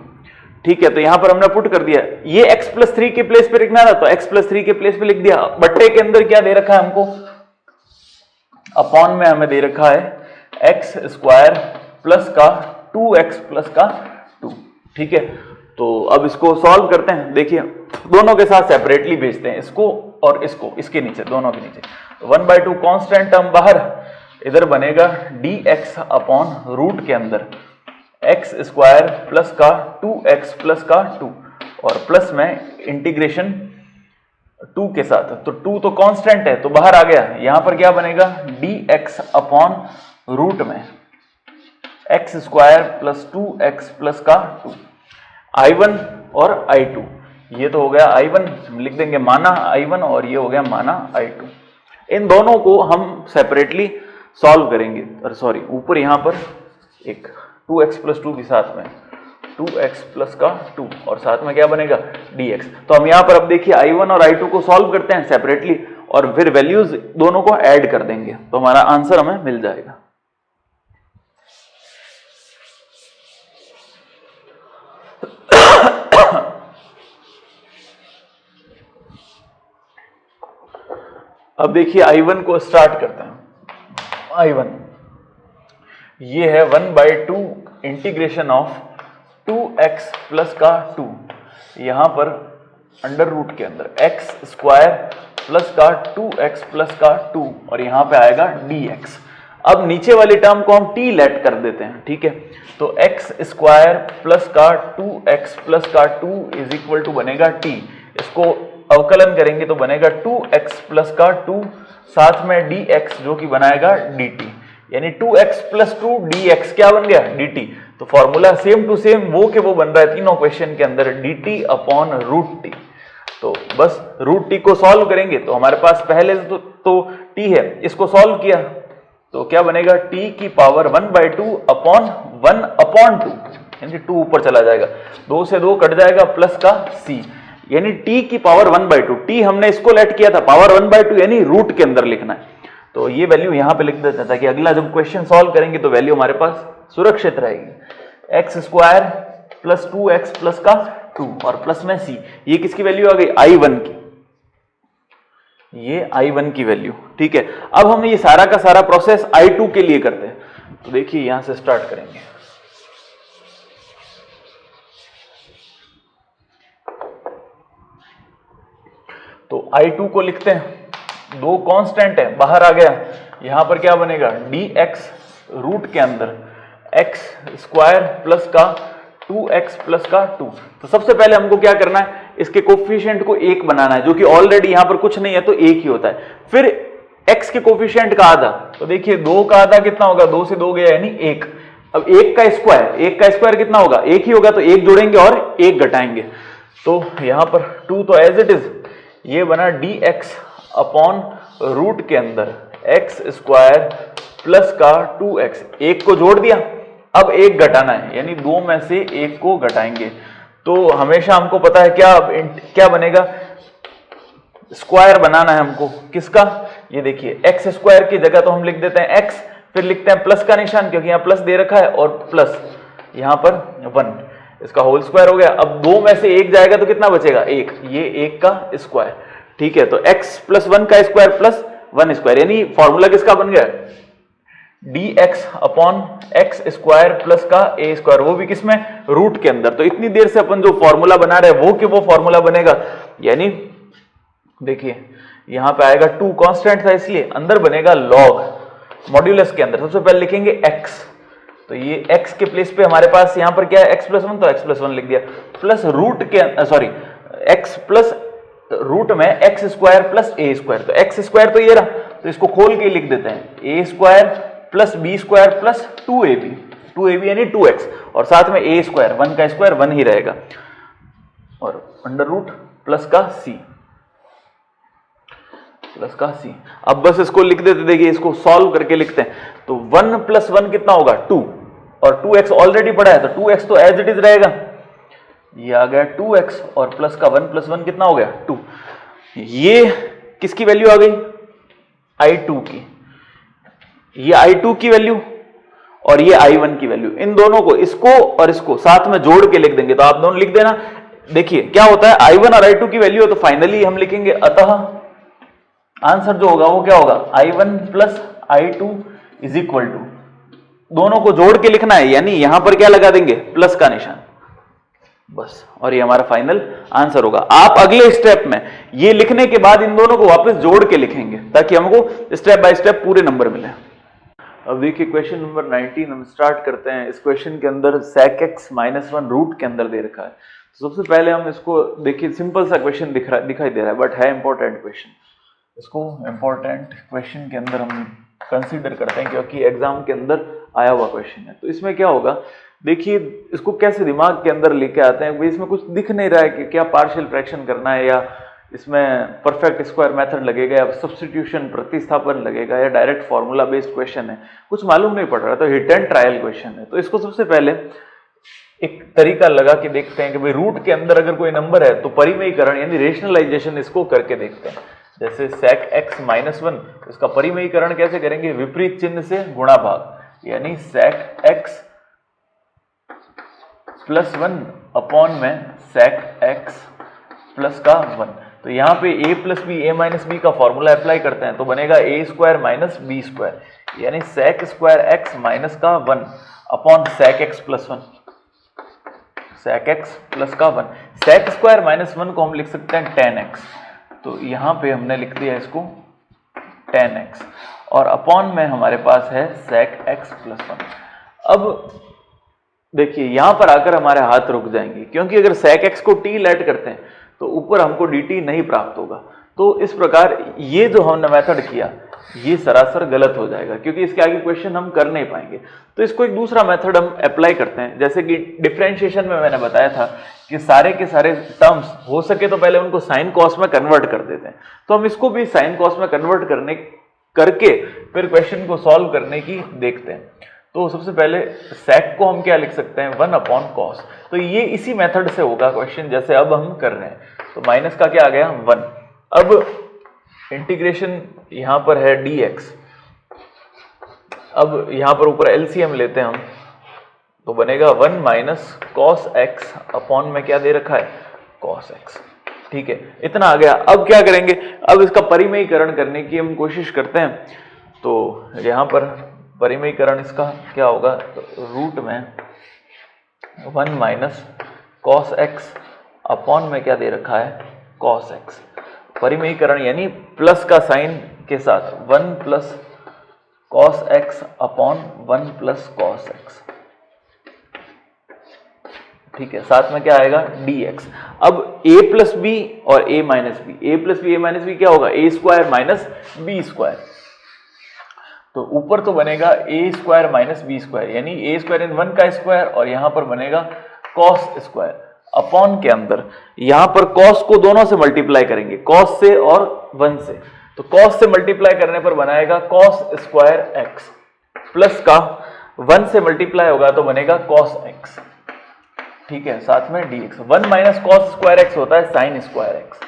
ठीक है। तो यहां पर हमने पुट कर दिया, ये x प्लस 3 के प्लेस पे लिखना था तो x प्लस 3 के प्लेस पे लिख दिया। बट्टे के अंदर क्या दे रखा है हमको, अपॉन में हमें दे रखा है x स्क्वायर प्लस का 2x प्लस का 2, ठीक है। तो अब इसको सॉल्व करते हैं। देखिए दोनों के साथ सेपरेटली भेजते हैं, इसको और इसको, इसके नीचे, दोनों के नीचे। 1/2 कांस्टेंट टर्म बाहर, इधर बनेगा dx अपॉन रूट के अंदर x स्क्वायर प्लस का 2x प्लस का 2 और प्लस में इंटीग्रेशन 2 के साथ, तो 2 तो कांस्टेंट है तो बाहर आ गया। यहां पर क्या बनेगा dx अपॉन रूट में x square plus 2x plus का 2, I1 और I2, ये तो हो गया I1, लिख देंगे माना I1 और ये हो गया माना I2। इन दोनों को हम सेपरेटली सॉल्व करेंगे, और सॉरी ऊपर यहां पर एक 2x प्लस 2 के साथ में 2x प्लस का 2 और साथ में क्या बनेगा dx। तो हम यहाँ पर अब देखिए I1 और I2 को सॉल्व करते हैं सेपरेटली और फिर वैल्यूज दोनों को ऐड कर देंगे तो हमारा आंसर हमें मिल जाएगा। अब देखिए I1 को स्टार्ट करते हैं। I1 ये है 1/2 इंटीग्रेशन ऑफ 2x प्लस का 2, यहां पर अंडर रूट के अंदर x स्क्वायर प्लस का 2x प्लस का 2 और यहां पे आएगा dx। अब नीचे वाली टर्म को हम t लेट कर देते हैं, ठीक है। तो x स्क्वायर प्लस का 2x प्लस का 2 इज इक्वल टू बनेगा t, इसको अवकलन करेंगे तो बनेगा 2x प्लस का 2 साथ में dx जो कि बनाएगा dt, यानी 2x प्लस 2 dx क्या बन गया dt। तो फॉर्मूला सेम टू सेम वो के वो बन रहा है तीनों क्वेश्चन के अंदर, dt अपॉन रूट टी। तो बस रूट टी को सॉल्व करेंगे तो हमारे पास पहले तो t है, इसको सॉल्व किया तो क्या बनेगा t की पावर 1/2 अपॉन 1 अपॉन 2, यानी 2 ऊपर चला जाएगा, 2 से 2 कट जाएगा प्लस का c, यानी t की पावर 1/2। t हमने इसको लेट किया था, पावर 1/2 यानी रूट के अंदर लिखना है, तो ये वैल्यू यहां पे लिख देते हैं ताकि अगला जब क्वेश्चन सॉल्व करेंगे तो वैल्यू हमारे पास सुरक्षित रहेगी। x square plus 2x plus का 2 और प्लस में c, ये किसकी वैल्यू आ गई I1 की, ये I1 की वैल्यू, ठीक है। अब हम ये सारा का सारा प्रोसेस I2 के लिए करते हैं, तो देखिए यहां से स्टार्ट करेंगे। तो I2 को लिखते हैं, दो कांस्टेंट है, बाहर आ गया, यहां पर क्या बनेगा dx रूट के अंदर x स्क्वायर प्लस का 2x प्लस का 2। तो सबसे पहले हमको क्या करना है, इसके कोफिशिएंट को 1 बनाना है, जो कि ऑलरेडी यहां पर कुछ नहीं है तो 1 ही होता है। फिर x के कोफिशिएंट का आधा, तो देखिए 2 का आधा कितना होगा, 2 से 2 गया यानी 1। अब 1 का स्क्वायर कितना होगा, 1 ही होगा, तो 1 जोड़ेंगे और 1 घटाएंगे, तो यहां पर 2 तो एज इट इज, ये बना dx अपॉन रूट के अंदर x स्क्वायर प्लस का 2x, 1 को जोड़ दिया, अब 1 घटाना है, यानी 2 में से 1 को घटाएंगे। तो हमेशा हमको पता है क्या बनेगा, स्क्वायर बनाना है हमको, किसका, ये देखिए x स्क्वायर की जगह तो हम लिख देते हैं x, फिर लिखते हैं प्लस का निशान क्योंकि यहाँ प्लस दे रखा है, और प्लस यहाँ पर 1, इसका होल स्क्वायर हो गया। अब 2 में से 1 जाएगा तो कितना बचेगा, 1, ये 1 का स्क्वायर, ठीक है। तो x प्लस 1 का स्क्वायर प्लस 1 स्क्वायर, यानी फॉर्मूला किसका बन गया, dx upon x square plus का a स्क्वायर, वो भी किसमें, रूट के अंदर। तो इतनी देर से अपन जो फॉर्मूला बना रहे हैं वो फॉर्मूला बनेगा, यानी देखिए यहां पे आएगा 2 कांस्टेंट था इसलिए अंदर बनेगा लॉग, मॉड्यूलस के अंदर सबसे पहले लिखेंगे x, तो ये x के प्लेस पे हमारे पास यहां पर क्या है, x प्लस 1, तो x प्लस 1 लिख दिया, प्लस रूट के सॉरी x प्लस रूट में एक्स स्क्वायर प्लस ए स्क्वायर, तो एक्स स्क्वायर तो ये रहा, तो इसको खोल के लिख देते हैं, a square plus B square plus 2ab यानी 2x, और साथ में a स्क्वायर, 1 का स्क्वायर 1 ही रहेगा, और अंडर रूट प्लस का c। अब बस इसको लिख देते, देखिए इसको सॉल्व करके लिखते हैं, तो 1 प्लस 1 कितना होगा 2, और 2x ऑलरेडी पड़ा है, तो 2x तो एज इट इज रहेगा, ये आ गया 2x, और प्लस का 1 प्लस 1 कितना हो गया 2। ये किसकी वैल्यू आ गई, I2 की, ये I2 की वैल्यू और ये I1 की वैल्यू, इन दोनों को, इसको और इसको साथ में जोड़ के लिख देंगे, तो आप दोनों लिख देना। देखिए क्या होता है, I1 और I2 की वैल्यू, तो फाइनली हम लिखेंगे, अतः आंसर जो होगा वो क्या होगा, I1 plus I2 is equal to, दोनों को जोड़ के लिखना है, यानी यहां पर क्या लगा देंगे, प्लस का निशान, बस, और ये हमारा फाइनल आंसर होगा। आप अगले स्टेप में ये लिखने के बाद इन दोनों को वापस जोड़ के लिखेंगे, ताकि हमको स्टेप बाय स्टेप पूरे नंबर मिले। अब देखिए क्वेश्चन नंबर 19 हम स्टार्ट करते हैं। इस क्वेश्चन के अंदर sec x माइनस 1 रूट के अंदर दे रखा है। तो सबसे पहले हम इसको देखिए, सिंपल सा क्वेश्चन दिखाई दे रहा है, बट है इंपॉर्टेंट क्वेश्चन। इसको इंपॉर्टेंट क्वेश्चन के अंदर हम कंसीडर करते हैं, क्योंकि एग्जाम के अंदर आया हुआ क्वेश्चन है। तो इसमें क्या होगा, देखिए इसको कैसे दिमाग के अंदर लेके आते हैं, इसमें कुछ दिख नहीं रहा है कि क्या पार्शियल फ्रैक्शन करना है, या इसमें परफेक्ट स्क्वायर मेथड लगेगा, या सब्स्टिट्यूशन प्रतिस्थापन लगेगा, या डायरेक्ट फार्मूला बेस्ड क्वेश्चन है, कुछ मालूम नहीं पड़ रहा। तो हिट एंड ट्रायल क्वेश्चन है। तो इसको सबसे पहले एक तरीका लगा के देखते हैं कि भाई रूट के अंदर अगर कोई नंबर है तो परिमेयीकरण यानी रेशनलाइजेशन इसको करके देखते हैं। जैसे sec x माइनस 1, इसका परिमेयीकरण कैसे करेंगे, विपरीत चिन्ह से गुणा भाग, यानी sec x प्लस 1 अपॉन में sec x प्लस का 1। तो यहाँ पे a plus B, a minus B का फॉर्मूला अप्लाई करते हैं, तो बनेगा a square minus B square, यानी sec स्क्वायर x माइनस का 1 upon sec x plus 1, sec x plus का 1। sec स्क्वायर माइनस 1 को हम लिख सकते हैं tan x, तो यहाँ पे हमने लिख दिया इसको tan x, और अपॉन में हमारे पास है sec x प्लस 1। अब देखिए यहां पर आकर हमारे हाथ रुक जाएंगे, क्योंकि अगर sec x को t लेट करते हैं तो ऊपर हमको dt नहीं प्राप्त होगा। तो इस प्रकार ये जो हमने मेथड किया ये सरासर गलत हो जाएगा, क्योंकि इसके आगे क्वेश्चन हम कर नहीं पाएंगे। तो इसको एक दूसरा मेथड हम अप्लाई करते हैं। जैसे कि डिफरेंशिएशन में मैंने बताया था कि सारे के सारे टर्म्स हो सके तो पहले उनको साइन कॉस में कन्वर्ट कर देते हैं, तो हम इसको भी साइन कॉस में कन्वर्ट करके फिर क्वेश्चन को सॉल्व करने की देखते हैं। तो सबसे पहले sec को हम क्या लिख सकते हैं, 1 अपॉन कॉस। तो ये इसी मेथड से होगा क्वेश्चन जैसे अब हम कर रहे हैं। तो माइनस का क्या आ गया 1। अब इंटीग्रेशन यहां पर है dx, अब यहां पर ऊपर एलसीएम लेते हैं हम, तो बनेगा 1 माइनस कॉस एक्स अपॉन में क्या दे रखा है कॉस एक्स। ठीक है, इतना आ गया। अब क्या करेंगे, अब इसका परिमेयीकरण करने की हम कोशिश करते हैं। तो यहां पर परिमेयीकरण इसका क्या होगा, रूट में 1 माइनस कॉस एक्स अपॉन में क्या दे रखा है कॉस एक्स। परिमेयीकरण यानी प्लस का साइन के साथ 1 plus cos x upon 1 plus cos x, ठीक है। साथ में क्या आएगा dx। अब a प्लस बी और a minus B, a plus B a minus B क्या होगा, a square minus B square. तो ऊपर तो बनेगा a square minus B square यानी a स्क्वायर इन 1 का स्क्वायर, और यहां पर बनेगा कॉस स्क्वायर अपॉन के अंदर यहां पर कॉस को दोनों से मल्टीप्लाई करेंगे, कॉस से और 1 से। तो कॉस से मल्टीप्लाई करने पर बनाएगा कॉस स्क्वायर एक्स, प्लस का 1 से मल्टीप्लाई होगा तो बनेगा कॉस एक्स, ठीक है। साथ में dx, 1 minus cos square x होता है साइन स्क्वायर एक्स,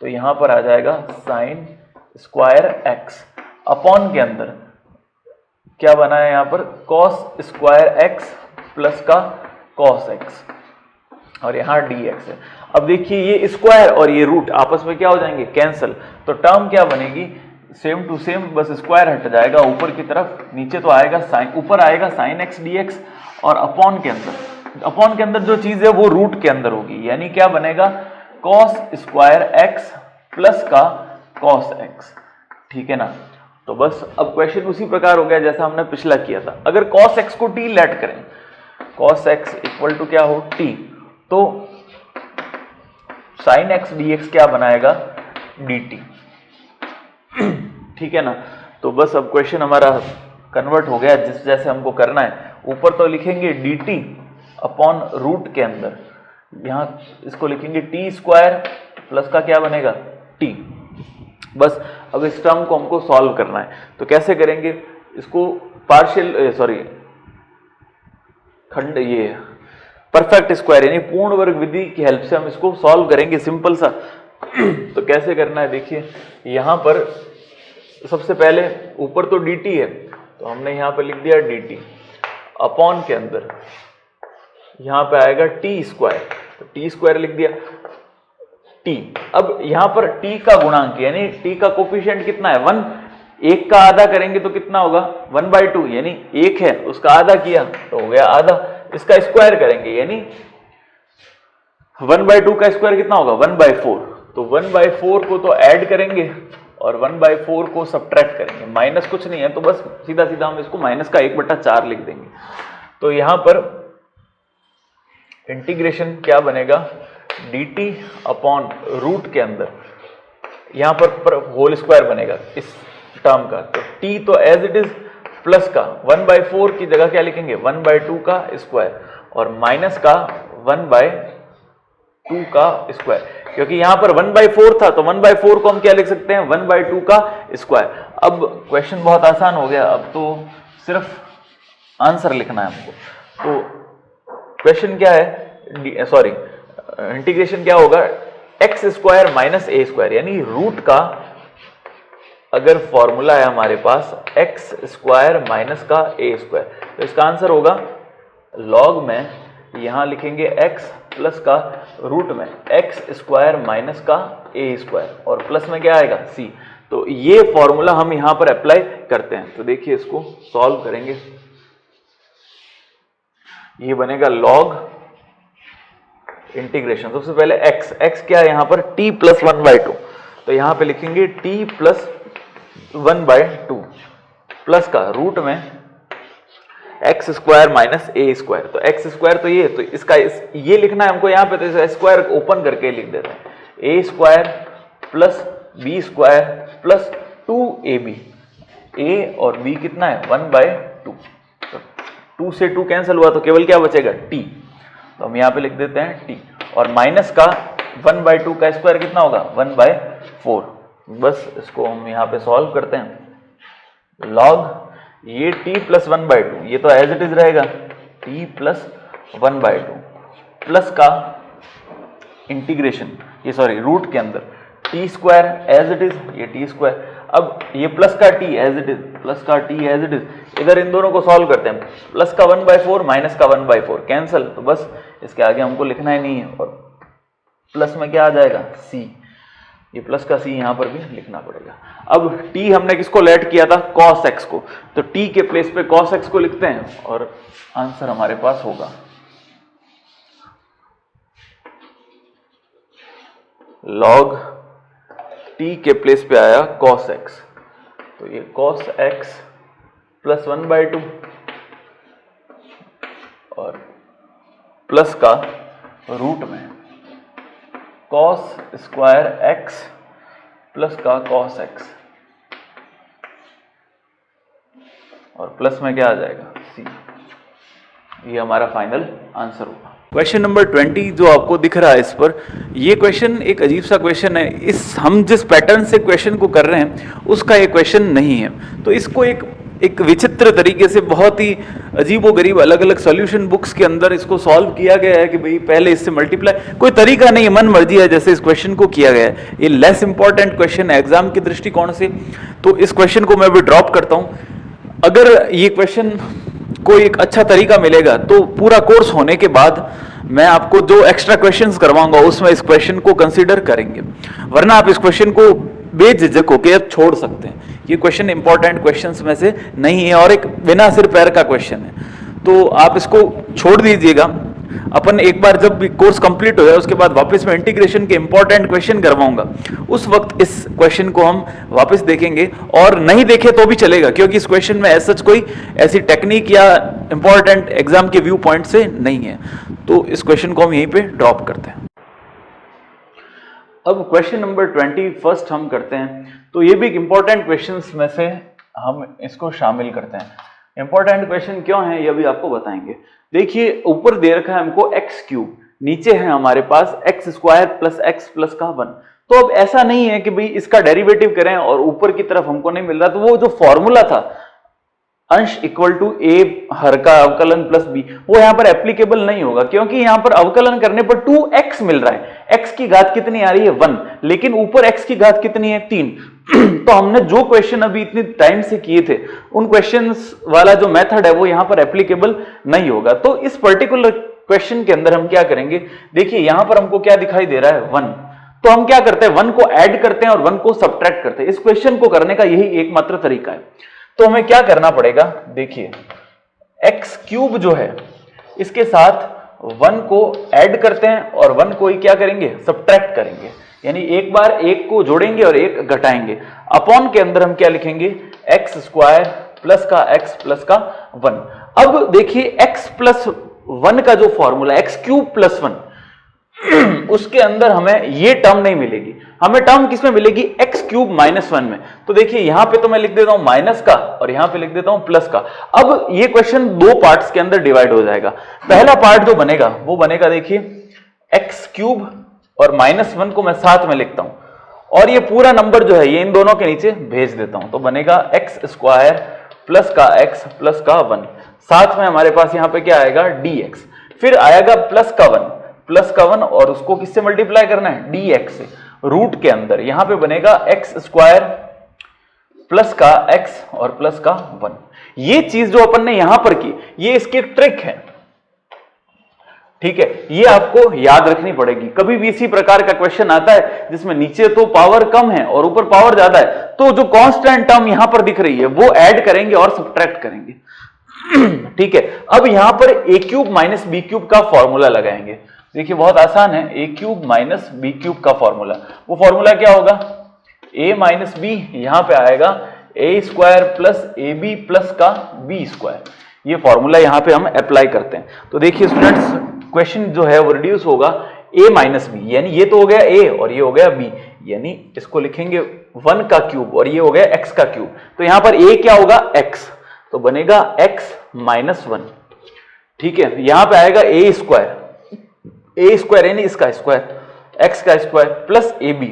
तो यहां पर आ जाएगा साइन स्क्वायर एक्स अपॉन के अंदर क्या बना है यहां पर कॉस स्क्वायर एक्स प्लस का कॉस एक्स, और यहां dx है। अब देखिए ये स्क्वायर और ये रूट आपस में क्या हो जाएंगे, कैंसल। तो टर्म क्या बनेगी, सेम टू सेम, बस स्क्वायर हट जाएगा ऊपर की तरफ, नीचे तो आएगा साइन, ऊपर आएगा साइन एक्स dx, और अपॉन के अंदर जो चीज है वो रूट के अंदर होगी, यानी क्या बनेगा कॉस स्क्वायर एक्स प्लस का कॉस एक्स, ठीक है ना। तो बस अब क्वेश्चन उसी प्रकार हो गया जैसा हमने पिछला किया था। अगर कॉस एक्स को t लेट करें, कॉस एक्स इक्वल टू क्या हो t, तो साइन एक्स dx क्या बनाएगा dt, ठीक है ना। तो बस अब क्वेश्चन हमारा कन्वर्ट हो गया जिस जैसे हमको करना है। ऊपर तो लिखेंगे dt अपॉन रूट के अंदर, यहां इसको लिखेंगे टी स्क्वायर प्लस का क्या बनेगा t। बस अब इस टर्म को हमको सॉल्व करना है, तो कैसे करेंगे इसको, पार्शियल खंड ये परफेक्ट स्क्वायर यानी पूर्ण वर्ग विधि की हेल्प से हम इसको सॉल्व करेंगे, सिंपल सा। तो कैसे करना है देखिए, यहां पर सबसे पहले ऊपर तो dt है, तो हमने यहां पर लिख दिया dt अपॉन के अंदर यहां पे आएगा टी स्क्वायर, तो टी स्क्वायर लिख दिया t। अब यहां पर t का गुणांक यानी t का कोफिशिएंट कितना है 1, 1 का आधा करेंगे तो कितना होगा 1/2, यानी 1 है उसका आधा किया तो हो गया आधा। इसका स्क्वायर करेंगे यानी 1/2 का स्क्वायर कितना होगा 1/4, तो 1/4 को तो ऐड करेंगे और 1/4 को सब्ट्रैक्ट करेंगे, माइनस कुछ नहीं है तो बस सीधा सीधा हम इसको माइनस का 1/4 लिख देंगे। तो यहां पर इंटीग्रेशन क्या बनेगा dt अपॉन रूट के अंदर यहां पर होल स्क्वायर बनेगा इस टर्म का, तो t तो एज इट इज प्लस का 1/4 की जगह क्या लिखेंगे 1/2 का स्क्वायर, और माइनस का 1/2 का स्क्वायर, क्योंकि यहां पर 1/4 था तो 1/4 को हम क्या लिख सकते हैं 1/2 का स्क्वायर। अब क्वेश्चन बहुत आसान हो गया, अब तो सिर्फ आंसर लिखना है हमको। तो क्वेश्चन क्या है, सॉरी इंटीग्रेशन क्या होगा एक्स स्क्वायर माइनस ए स्क्वायर, यानी रूट का अगर फॉर्मूला है हमारे पास एक्स स्क्वायर माइनस का ए स्क्वायर, तो इसका आंसर होगा लॉग में यहां लिखेंगे एक्स प्लस का रूट में एक्स स्क्वायर माइनस का ए स्क्वायर, और प्लस में क्या आएगा सी। तो ये फॉर्मूला हम यहां पर अप्लाई करते हैं। तो देखिए इसको सॉल्व करेंगे, ये बनेगा लॉग इंटीग्रेशन, सबसे पहले x क्या है यहां पर t प्लस 1/2, तो यहां पे लिखेंगे t प्लस 1/2 प्लस का रूट में एक्स स्क्वायर माइनस ए स्क्वायर, तो एक्स स्क्वायर तो ये, तो इसका ये लिखना है हमको यहाँ पे, तो स्क्वायर ओपन करके लिख देते हैं a square plus B square plus 2ab, a और बी कितना है 1/2, तो 2 से 2 कैंसिल हुआ तो केवल क्या बचेगा t, तो हम यहाँ पे लिख देते हैं t, और माइनस का 1/2 का स्क्वायर कितना होगा 1/4। बस इसको हम यहाँ पे सॉल्व करते हैं, लॉग ये t प्लस 1/2 ये तो एज इट इज रहेगा t प्लस 1/2 प्लस का इंटीग्रेशन, ये सॉरी रूट के अंदर T square as it is, ये टी स्क्वायर, अब ये प्लस का T as it is, plus का टी एज इट इज, इधर इन दोनों को सॉल्व करते हैं, प्लस का 1/4 माइनस का 1/4 कैंसिल, तो बस इसके आगे हमको लिखना ही नहीं है, और प्लस में क्या आ जाएगा c, ये प्लस का c यहां पर भी लिखना पड़ेगा। अब t हमने किसको लेट किया था cos x को, तो t के प्लेस पे cos x को लिखते हैं और आंसर हमारे पास होगा log t के प्लेस पे आया cos x, तो ये cos x प्लस 1/2 और प्लस का रूट में cos स्क्वायर x प्लस का cos x और प्लस में क्या आ जाएगा c। ये हमारा फाइनल आंसर होगा। क्वेश्चन नंबर 20 जो आपको दिख रहा है इस पर, ये क्वेश्चन एक अजीब सा क्वेश्चन है। इस हम जिस पैटर्न से क्वेश्चन को कर रहे हैं उसका ये क्वेश्चन नहीं है, तो इसको एक विचित्र तरीके से बहुत ही अजीबोगरीब अलग अलग सॉल्यूशन बुक्स के अंदर इसको सॉल्व किया गया है कि भाई पहले इससे मल्टीप्लाई, कोई तरीका नहीं है, मन मर्जी है जैसे इस क्वेश्चन को किया गया है। ये लेस इंपॉर्टेंट क्वेश्चन है एग्जाम के दृष्टिकोण से, तो इस क्वेश्चन को मैं भी ड्रॉप करता हूं। अगर ये क्वेश्चन को एक अच्छा तरीका मिलेगा तो पूरा कोर्स होने के बाद मैं आपको जो एक्स्ट्रा क्वेश्चंस करवाऊंगा उसमें इस क्वेश्चन को कंसीडर करेंगे, वरना आप इस क्वेश्चन को बेझिझक होकर छोड़ सकते हैं। ये क्वेश्चन इंपॉर्टेंट क्वेश्चंस में से नहीं है और एक बिना सिर पैर का क्वेश्चन है, तो आप इसको छोड़ दीजिएगा। अपन एक बार जब भी कोर्स कंप्लीट हो जाए उसके बाद वापस में इंटीग्रेशन के इंपॉर्टेंट क्वेश्चन करवाऊंगा, उस वक्त इस क्वेश्चन को हम वापस देखेंगे, और नहीं देखे तो भी चलेगा क्योंकि इस क्वेश्चन में ऐसा कोई ऐसी टेक्निक या इंपॉर्टेंट एग्जाम के व्यू पॉइंट से नहीं है, तो इस क्वेश्चन को हम यहीं पे ड्रॉप करते हैं। अब क्वेश्चन नंबर 21 हम करते हैं, तो ये भी एक इंपॉर्टेंट क्वेश्चन में से हम इसको शामिल करते हैं। इंपॉर्टेंट क्वेश्चन क्यों है ये भी आपको बताएंगे। देखिए ऊपर दे रखा है हमको एक्स क्यूब, नीचे है हमारे पास x square plus x plus का 1। तो अब ऐसा नहीं है कि भाई इसका डेरिवेटिव करें और ऊपर की तरफ हमको नहीं मिल रहा, तो वो जो फॉर्मूला था अंश इक्वल टू ए हर का अवकलन प्लस बी, वो यहां पर एप्लीकेबल नहीं होगा क्योंकि यहां पर अवकलन करने पर 2x मिल रहा है। x की घात कितनी आ रही है 1, लेकिन ऊपर x की घात कितनी है 3। तो हमने जो क्वेश्चन अभी इतनी टाइम से किए थे उन क्वेश्चंस वाला जो मेथड है वो यहां पर एप्लीकेबल नहीं होगा। तो इस पर्टिकुलर क्वेश्चन के अंदर हम क्या करेंगे, देखिए यहां पर हमको क्या दिखाई दे रहा है 1, तो हम क्या करते हैं 1 को ऐड करते हैं और 1 को सबट्रैक्ट करते हैं। इस क्वेश्चन को करने का यही एकमात्र तरीका है। तो हमें क्या करना पड़ेगा, देखिए एक्स क्यूब जो है इसके साथ 1 को ऐड करते हैं और 1 को ही क्या करेंगे सबट्रैक्ट करेंगे, यानी एक बार एक को जोड़ेंगे और एक घटाएंगे। अपॉन के अंदर हम क्या लिखेंगे एक्स स्क्वायर प्लस का एक्स प्लस का 1। अब देखिए एक्स प्लस 1 का जो फॉर्मूला एक्स क्यूब प्लस 1 उसके अंदर हमें ये टर्म नहीं मिलेगी, हमें टर्म किसमें मिलेगी एक्स क्यूब माइनस 1 में। तो देखिए यहां पे तो मैं लिख देता हूं माइनस का और यहां पे लिख देता हूं प्लस का। अब ये क्वेश्चन दो पार्ट्स के अंदर डिवाइड हो जाएगा। पहला पार्ट जो बनेगा वो बनेगा देखिए एक्स क्यूब और माइनस 1 को मैं साथ में लिखता हूं और ये पूरा नंबर जो है ये इन दोनों के नीचे भेज देता हूं, तो बनेगा एक्स स्क्वायर प्लस का एक्स प्लस का 1, साथ में हमारे पास यहां पे क्या आएगा dx, फिर आएगा प्लस का 1 और उसको किससे मल्टीप्लाई करना है dx से, रूट के अंदर यहां पे बनेगा एक्स स्क्वायर प्लस का एक्स और प्लस का 1। ये चीज जो अपन ने यहां पर की ये इसकी ट्रिक है, ठीक है, ये आपको याद रखनी पड़ेगी। कभी भी इसी प्रकार का क्वेश्चन आता है जिसमें नीचे तो पावर कम है और ऊपर पावर ज्यादा है, तो जो कांस्टेंट टर्म यहां पर दिख रही है वो ऐड करेंगे और सब्ट्रैक्ट करेंगे, ठीक है। अब यहां पर a cube minus b cube का फॉर्मूला लगाएंगे। देखिए बहुत आसान है, a cube minus b cube का फॉर्मूला, वो फॉर्मूला क्या होगा ए माइनस बी, यहां पे आएगा a square plus A b plus का बी स्क्वायर। ये फॉर्मूला यहां पे हम अप्लाई करते हैं। तो देखिए स्टूडेंट्स क्वेश्चन जो है वो रिड्यूस होगा a माइनस बी, यानी ये तो हो गया a और ये हो गया b, यानी इसको लिखेंगे 1 का क्यूब और ये हो गया x का क्यूब। तो यहां पर a क्या होगा x, तो बनेगा x माइनस 1, ठीक है। यहां पे आएगा a स्क्वायर यानी इसका स्क्वायर x का square plus A B,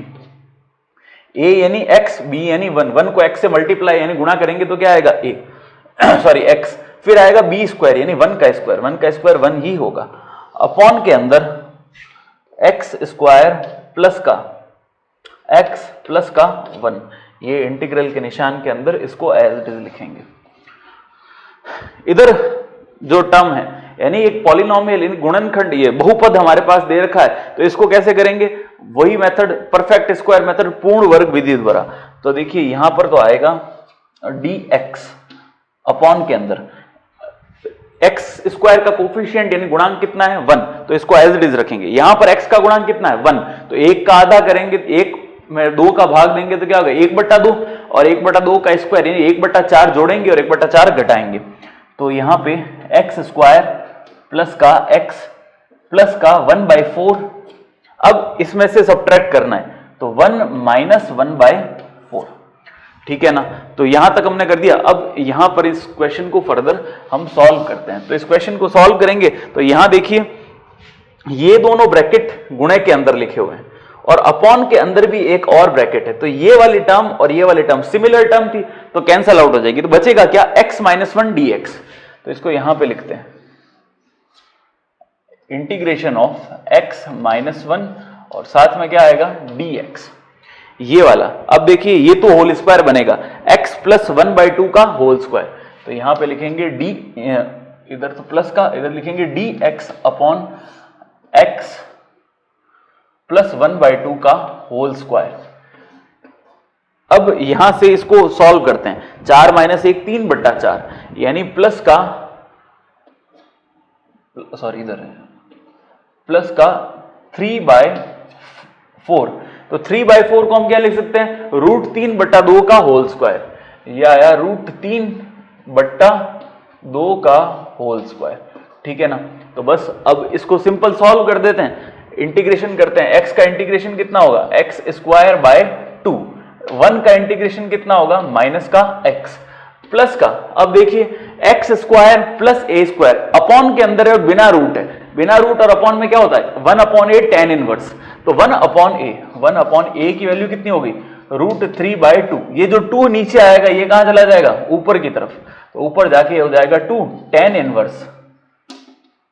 a यानी x, b यानी 1 को x से मल्टीप्लाई यानी गुणा करेंगे तो क्या आएगा a सॉरी x, फिर आएगा b स्क्वायर यानी 1 का स्क्वायर 1 ही होगा, अपॉन के अंदर एक्स स्क्वायर प्लस का एक्स प्लस का 1। ये इंटीग्रल के निशान के अंदर इसको एज इट इज लिखेंगे। इधर जो टर्म है यानी एक पॉलिनोमियल यानी गुणनखंड, ये बहुपद हमारे पास दे रखा है, तो इसको कैसे करेंगे, वही मेथड परफेक्ट स्क्वायर मेथड, पूर्ण वर्ग विधि द्वारा। तो देखिए यहां पर तो आएगा dx अपॉन के अंदर एक्स स्क्वायर का कोफिशिएंट यानी गुणांक कितना है 1, तो इसको एज इट इज रखेंगे। यहां पर एक्स का गुणांक कितना है 1, तो 1 का आधा करेंगे, 1 में 2 का भाग देंगे तो क्या होगा 1/2 और 1/2 का स्क्वायर यानी 1/4 जोड़ेंगे और 1/4 घटाएंगे तो यहाँ पे एक्स स्क्वायर प्लस का x प्लस का 1/4। अब इसमें से सब्ट्रैक्ट करना है तो 1 माइनस 1/4, ठीक है ना। तो यहां तक हमने कर दिया। अब यहां पर इस क्वेश्चन को फर्दर हम सॉल्व करते हैं। तो इस क्वेश्चन को सॉल्व करेंगे तो यहां देखिए ये दोनों ब्रैकेट गुणे के अंदर लिखे हुए हैं और अपॉन के अंदर भी एक और ब्रैकेट है, तो ये वाली टर्म और ये वाली टर्म सिमिलर टर्म थी तो कैंसल आउट हो जाएगी। तो बचेगा क्या x माइनस 1 dx। तो इसको यहां पे लिखते हैं इंटीग्रेशन ऑफ x माइनस 1 और साथ में क्या आएगा dx ये वाला। अब देखिए ये तो होल स्क्वायर बनेगा x प्लस 1/2 का होल स्क्वायर। तो यहां पे लिखेंगे d, इधर तो प्लस का, इधर लिखेंगे dx अपॉन x प्लस 1/2 का होल स्क्वायर। अब यहां से इसको सॉल्व करते हैं 4 माइनस 1 3/4 यानी प्लस का, सॉरी इधर है, प्लस का 3/4। तो 3/4 को हम क्या लिख सकते हैं √3/2 का होल स्क्वायर। यह आया √3/2 का होल स्क्वायर, ठीक है ना। तो बस अब इसको सिंपल सॉल्व कर देते हैं, इंटीग्रेशन करते हैं। x का इंटीग्रेशन कितना होगा x²/2, 1 का इंटीग्रेशन कितना होगा माइनस का x प्लस का, अब देखिए x² प्लस a² अपॉन के अंदर है और बिना रूट है, बिना रूट और अपॉन में क्या होता है 1/a tan इनवर्स। तो 1/a की वैल्यू कितनी होगी √3/2। ये जो 2 नीचे आएगा ये कहां चला जाएगा ऊपर की तरफ, तो ऊपर जाके हो जाएगा 2 tan इनवर्स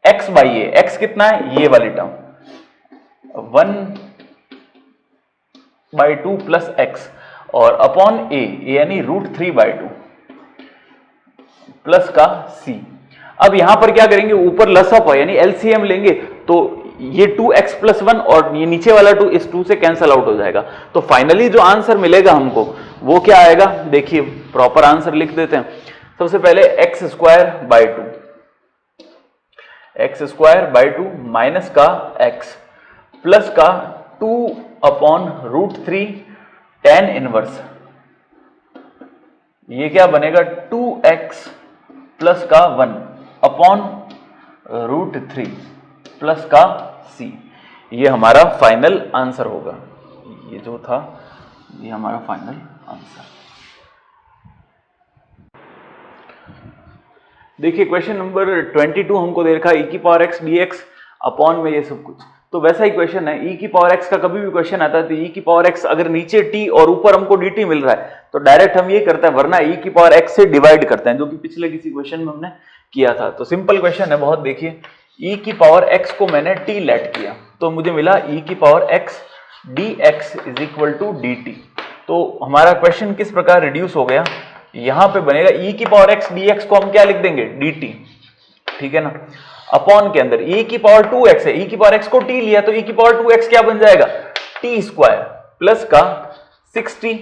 x/a। x कितना है ये वाली टर्म 1/2 प्लस x और अपॉन a यानी √3/2 प्लस का c। अब यहां पर क्या करेंगे ऊपर लसअप है यानी एलसीएम लेंगे तो ये 2x प्लस 1 और ये नीचे वाला 2 इस 2 से कैंसल आउट हो जाएगा। तो फाइनली जो आंसर मिलेगा हमको वो क्या आएगा, देखिए प्रॉपर आंसर लिख देते हैं। सबसे पहले x² माइनस का x प्लस का 2/√3 tan इनवर्स, ये क्या बनेगा 2x प्लस का 1 अपॉन √3 प्लस का c। ये हमारा फाइनल आंसर होगा, ये जो था ये हमारा फाइनल आंसर। देखिए क्वेश्चन नंबर 22 हमको दे रखा है e⁻x dx अपॉन में ये सब कुछ। तो वैसा ही क्वेश्चन है, e⁻x का कभी भी क्वेश्चन आता है तो e⁻x अगर नीचे t और ऊपर हमको dt मिल रहा है तो डायरेक्ट हम ये करते हैं, वरना e⁻x से डिवाइड करते हैं, जो कि पिछले किसी क्वेश्चन में हमने किया था। तो सिंपल क्वेश्चन है बहुत, देखिए e⁻x को मैंने t लेट किया तो मुझे मिला e⁻x dx is equal to dt। तो हमारा क्वेश्चन किस प्रकार रिड्यूस हो गया, यहां पे बनेगा e⁻x dx को हम क्या लिख देंगे dt, ठीक है ना। अपॉन के अंदर e⁻2x है, e⁻x को t लिया तो e⁻2x क्या बन जाएगा t² प्लस का 60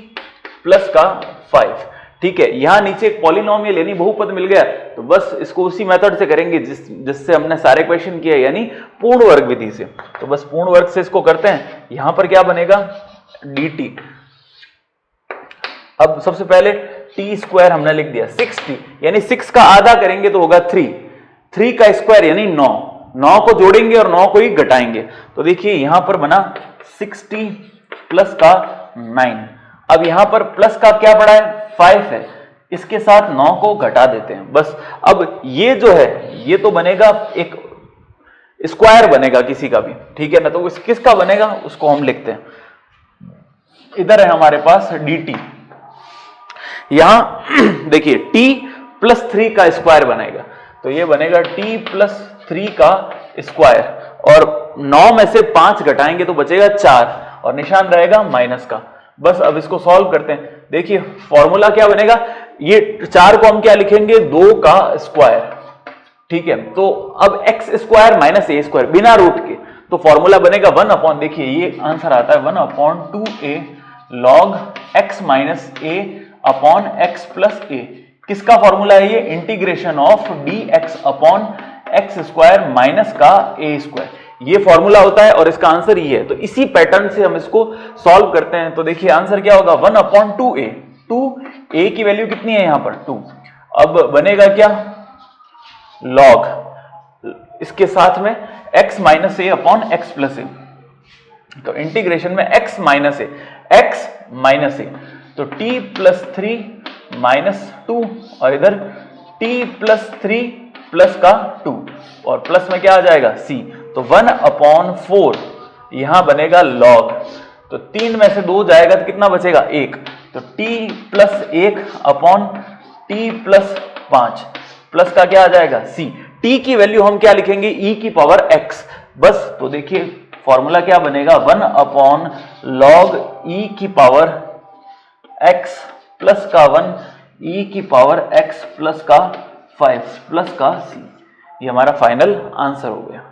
प्लस का 5, ठीक है। यहां नीचे एक पॉलिनोमियल यानी बहुपद मिल गया, तो बस इसको उसी मेथड से करेंगे जिससे हमने सारे क्वेश्चन किए यानी पूर्ण वर्ग विधि से। तो बस पूर्ण वर्ग से इसको करते हैं, यहां पर क्या बनेगा dt। अब सबसे पहले t² हमने लिख दिया 60 यानी 6 का आधा करेंगे तो होगा 3 का स्क्वायर यानी 9 को जोड़ेंगे और 9 को ही घटाएंगे। तो देखिए यहां पर बना 60 प्लस का 9। अब यहां पर प्लस का क्या पड़ा है 5 है, इसके साथ 9 को घटा देते हैं बस। अब ये जो है ये तो बनेगा एक स्क्वायर बनेगा किसी का भी, ठीक है ना। तो किसका बनेगा उसको हम लिखते हैं, इधर है हमारे पास dt, यहां देखिए t प्लस 3 का स्क्वायर बनेगा तो ये बनेगा t प्लस 3 का स्क्वायर और 9 में से 5 घटाएंगे तो बचेगा 4 और निशान रहेगा माइनस का। बस अब इसको सॉल्व करते हैं, देखिए फॉर्मूला क्या बनेगा, ये 4 को हम क्या लिखेंगे 2 का स्क्वायर, ठीक है। तो अब x² माइनस a² बिना रूट के, तो फॉर्मूला बनेगा 1 अपॉन, देखिए ये आंसर आता है 1/2a log x minus a upon x plus a। किसका फॉर्मूला है ये, integration of dx upon x² minus का a²। ये फॉर्मूला होता है और इसका आंसर ये है। तो इसी पैटर्न से हम इसको सॉल्व करते हैं। तो देखिए आंसर क्या होगा, 1/2a। 2a की वैल्यू कितनी है यहां पर 2। अब बनेगा क्या, लॉग इसके साथ में x माइनस ए अपॉन एक्स प्लस ए। तो इंटीग्रेशन में x माइनस ए तो t प्लस 3 माइनस 2 और इधर t प्लस 3 प्लस का 2 और प्लस में क्या आ जाएगा c। तो 1/4 यहां बनेगा लॉग। तो 3 में से 2 जाएगा तो कितना बचेगा 1। तो t plus 1 upon t plus 5 plus का क्या आ जाएगा c। t की वैल्यू हम क्या लिखेंगे, e की पावर x बस। तो देखिए फॉर्मूला क्या बनेगा, 1 log e की पावर x प्लस का 1 e की पावर x प्लस का 5 प्लस का c। ये हमारा फाइनल आंसर हो गया।